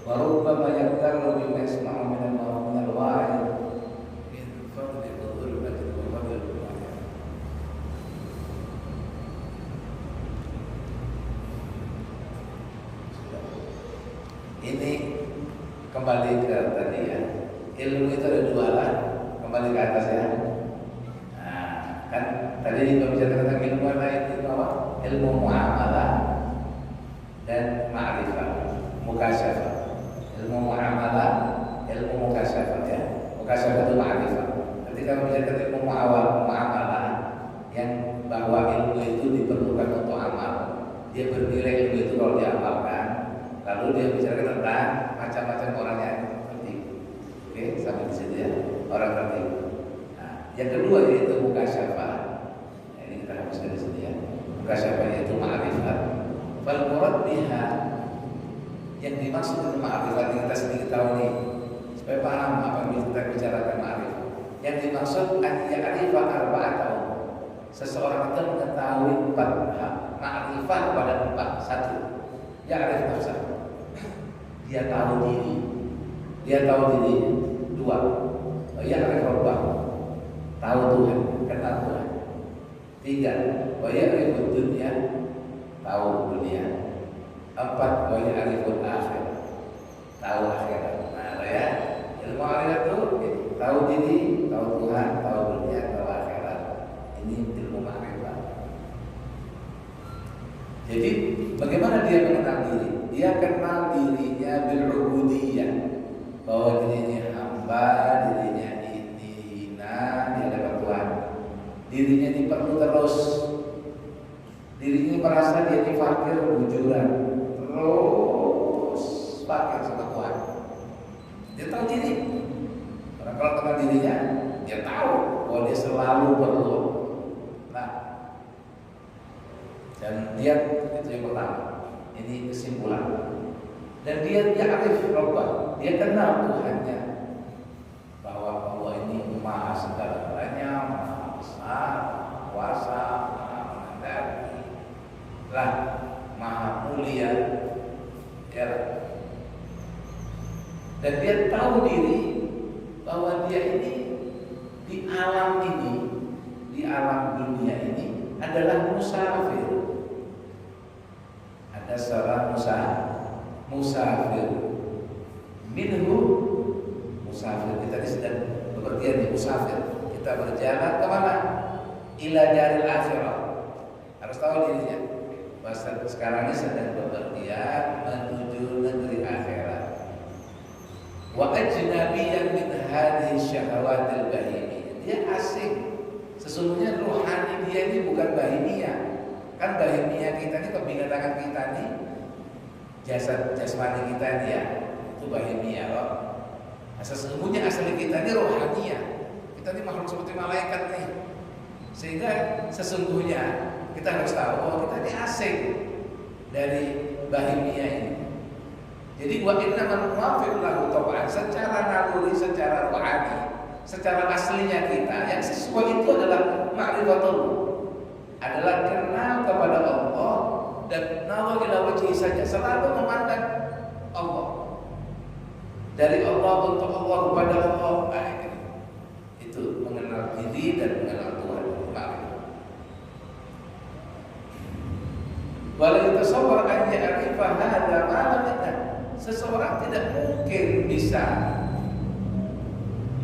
[SPEAKER 1] وربما يغتر بما يسمع من الواعظ من فضل الظلمة وفضل الوعي. Ini kembali ke tadi ya, ilmu itu ada 2 lah, kembali ke atas ya. Nah, kan tadi berbicara tentang ilmu lain, apa? Ilmu muamalah dan ma'rifah, mukasyafah. Ilmu muamalah, ilmu mukasyafah ya. Mukasyafah itu ma'rifah. Ketika berbicara ilmu muamalah, yang bahwa ilmu itu diperlukan untuk amal, dia bernilai ilmu itu kalau diamalkan. Lalu dia bicara tentang macam-macam orang yang tertipu. Oke, sampai di situ ya, orang tertipu. Nah, yang kedua yaitu mukasyafah. Nah, ini kita hapuskan di sini ya. Mukasyafah yaitu ma'rifat. Fal murad biha, yang dimaksud dengan ma'rifat yang kita sedikit tahu nih, supaya paham apa yang kita bicarakan ma'rifat. Yang dimaksud an-ya'rifah arba'atau, seseorang itu mengetahui 4 hal. Ma'rifah pada 4. 1, ya'rif nafsah, dia tahu diri. Dia tahu diri. 2, ya'rif rabbah, tahu Tuhan, kenal Tuhan. 3, ya'rif dunya, tahu dunia. 4, ya'rif akhir, tahu akhirat. Nah, ya, ilmu akhirat itu tahu diri, tahu Tuhan, tahu dunia, tahu akhirat. Ini ilmu ma'rifah. Jadi bagaimana dia mengenal diri? Dia kenal dirinya bil-ubudiyah, bahwa dirinya hamba, dirinya ini hina di hadapan Tuhan. Dirinya ini perlu terus, dirinya merasa dia ini fakir, bujuran, terus fakir sama Tuhan. Dia tahu diri. Karena kalau kenal dirinya, dia tahu bahwa dia selalu perlu. Nah, dan dia itu yang pertama. Ini kesimpulan. Dan dia ya'rif rabbah, dia kenal Tuhannya, bahwa Allah ini maha segala-galanya, maha besar, maha kuasa, maha menghendaki, maha mulia, ya. Dan dia tahu diri bahwa dia ini di alam ini, di alam dunia ini adalah musafir. Ada seorang musafir, minhu musafir. Kita sedang bepergian di musafir. Kita berjalan kemana? Ila daril akhirah. Harus tahu dirinya. Bahasa sekarang ini sedang bepergian menuju negeri akhirat. Wa ajnabiyyan min hadhihi syahawatil bahimiyah. Dia asing. Sesungguhnya rohani dia ini bukan bahimiyah. Kan bahimiyah kita ini, kebinatangan kita ini, jasmani kita ini ya, itu bahimiyah loh. Nah, sesungguhnya asli kita ini rohaniyah. Kita ini makhluk seperti malaikat nih. Sehingga sesungguhnya kita harus tahu bahwa kita ini asing dari bahimiyah ini. Jadi wa inna man muwafiq lahu tab'an, secara naluri, secara rohani, secara aslinya kita yang sesuai itu adalah ma'rifatullah, adalah kenal kepada Allah dan nazar ila wajhi saja, selalu memandang Allah, dari Allah untuk Allah, kepada Allah. Itu mengenal diri dan mengenal Tuhan. Wala yatasawwar an ya'rifa hadza ma lam yakun. Seseorang tidak mungkin bisa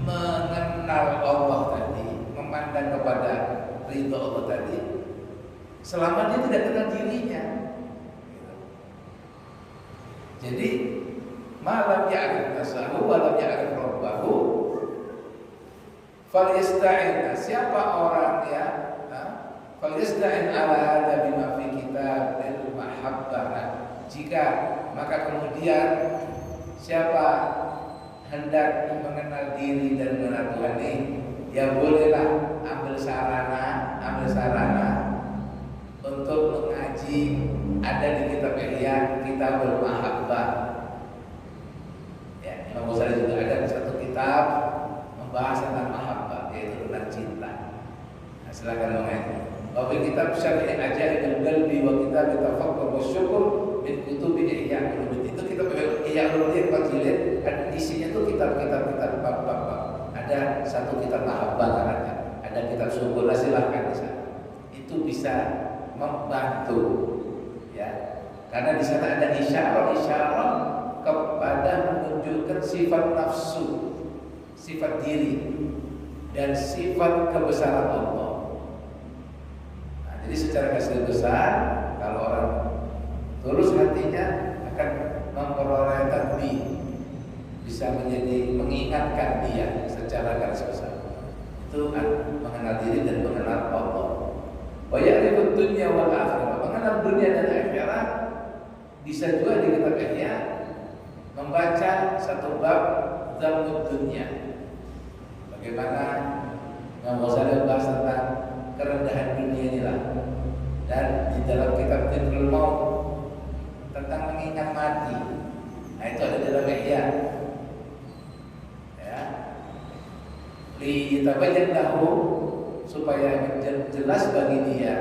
[SPEAKER 1] mengenal Allah tadi, memandang kepada ridho Allah tadi, selama dia tidak kenal dirinya. Jadi malam ya'rif nafsahu wa lam ya'rif rabbahu falyasta'in. Siapa orang ya falyasta'in ala hadza bima fi kitabil mahabbah. Jika maka kemudian siapa hendak mengenal diri dan mengenal Tuhan ini, ya bolehlah ambil sarana untuk mengaji. Ada di kitab Ihya, Kitabul Mahabbah. Ya, Imam Ghazali juga ada satu kitab membahas tentang mahabbah, yaitu tentang cinta. Nah, silakan mengaji. Wa kitab Syarh Ajaib al-Qalbi wa kitab Tafakkur wa Syukur min kutub Ihya Ulumuddin. Itu kitab Ihya Ulumuddin jilid, dan isinya itu kitab-kitab bab-bab. Ada satu kitab mahabbah karena ada kitab syukur, silahkan di sana. Itu bisa membantu ya. Karena di sana ada isyarat kepada menunjukkan sifat nafsu, sifat diri dan sifat kebesaran Allah. Nah, jadi secara garis besar kalau orang tulus hatinya akan memperoleh tanbih, bisa menjadi mengingatkan dia secara garis besar. Itu mengenal diri dan mengenal Allah. Wa ya'rifud dunya wal akhirah. Mengenal dunia dan akhirat bisa juga di kitab Ihya membaca satu bab Dhammud Dunya. Bagaimana Imam Ghazali bahas tentang kerendahan dunia inilah. Dan di dalam kitab Dhikrul Maut tentang mengingat mati. Nah, itu ada dalam Ihya. Ya. Li tabayyan lahu, supaya jelas bagi dia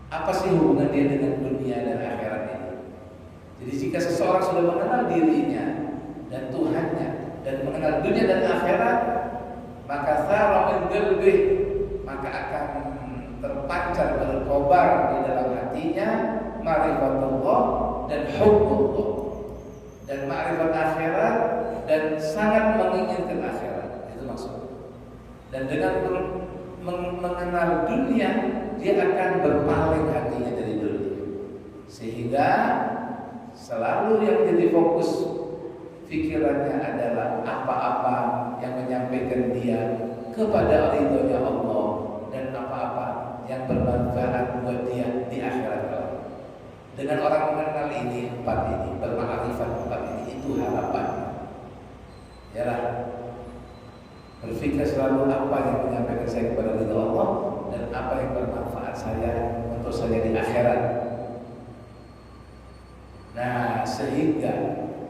[SPEAKER 1] apa sih hubungan dia dengan dunia dan akhirat ini. Jadi jika seseorang sudah mengenal dirinya dan Tuhannya dan mengenal dunia dan akhirat, maka sara min qalbih, maka akan terpancar berkobar di dalam hatinya ma'rifatullah dan hubbullah dan ma'rifat akhirat dan sangat menginginkan akhirat. Itu maksudnya. Dan dengan mengenal dunia, dia akan berpaling hatinya dari dunia, sehingga selalu yang jadi fokus pikirannya adalah apa-apa yang menyampaikan dia kepada ridhonya Allah dan apa-apa yang bermanfaat buat dia di akhirat kelak. Dengan orang mengenal ini, empat ini, bermakrifat empat ini, itu harapannya. Yalah, berpikir selalu apa yang menyampaikan saya kepada ridho Allah dan apa yang bermanfaat saya untuk saya di akhirat. Nah, sehingga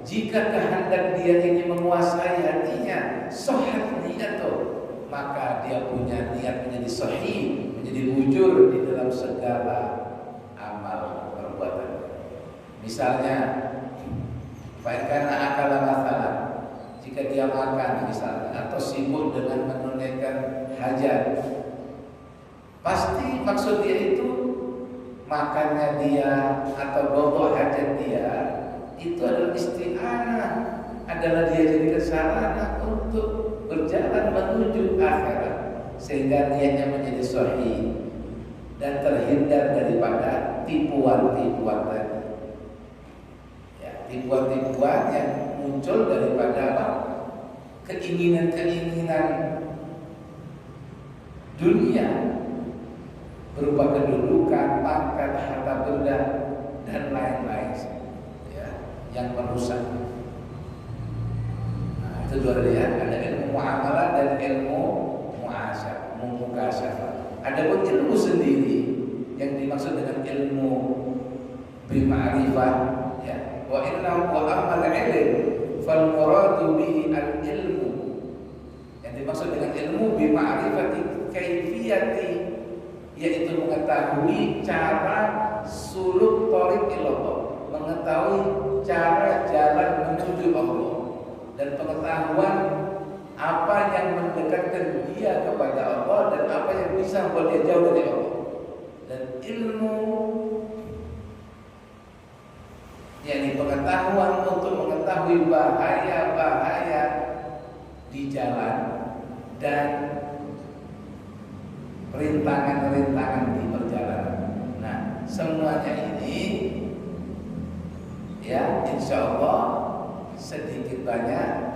[SPEAKER 1] jika kehendak dia ingin menguasai hatinya, sahih niyatuh, maka dia punya niat menjadi sahih, menjadi bujur di dalam segala amal perbuatan. Misalnya, fa'inkana akala mathalan, jika dia makan misalnya atau sibuk dengan menunaikan hajat, pasti maksud dia itu makannya dia atau bawa hajat dia itu adalah isti'anah, adalah dia jadikan sarana untuk berjalan menuju akhirat, sehingga niatnya menjadi sahih dan terhindar daripada tipuan-tipuan tadi. Ya, tipuan-tipuan yang muncul daripada apa? Keinginan-keinginan dunia berupa kedudukan, pangkat, harta benda dan lain-lain, ya, yang merusak. Nah, itu dua lihat, ada ilmu muamalah dan ilmu mukasyafah. Adapun ilmu sendiri yang dimaksud dengan ilmu bima'rifah, ya, wa inna wa amal ilm fal muradu bihi al ilmu. Yang dimaksud dengan ilmu bima'rifati kaifiyati, yaitu mengetahui cara suluk thariq ilallah, mengetahui cara jalan menuju Allah, dan pengetahuan apa yang mendekatkan dia kepada Allah dan apa yang bisa membuat dia jauh dari Allah. Dan ilmu, yakni pengetahuan untuk mengetahui bahaya-bahaya di jalan dan rintangan-rintangan di perjalanan. Nah, semuanya ini ya insya Allah sedikit banyak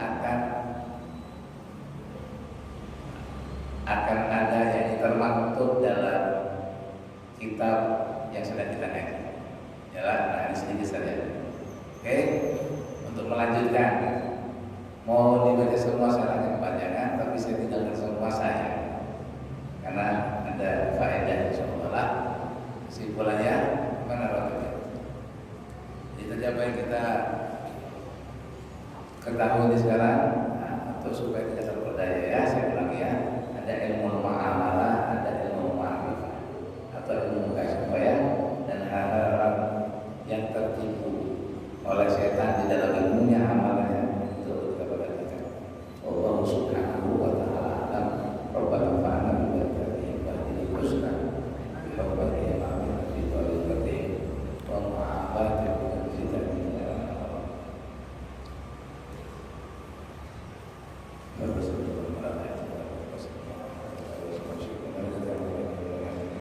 [SPEAKER 1] akan ada yang termaktub dalam kitab yang sedang kita kaji. Jalan, nah ini sedikit saja. Oke, untuk melanjutkan, mau dibaca semua syaratnya kepanjangan, tapi saya tinggalkan semua saya, karena ada faedah insya Allah lah. Kesimpulannya, mana waktunya? Itu apa yang kita ketahui sekarang, nah, untuk supaya kita terperdaya ya, saya ulangi ya. Ada ilmu ma'amalah, ada ilmu ma'rifah atau ilmu mukasyafah, dan hal-hal yang tertipu oleh setan di dalam ilmunya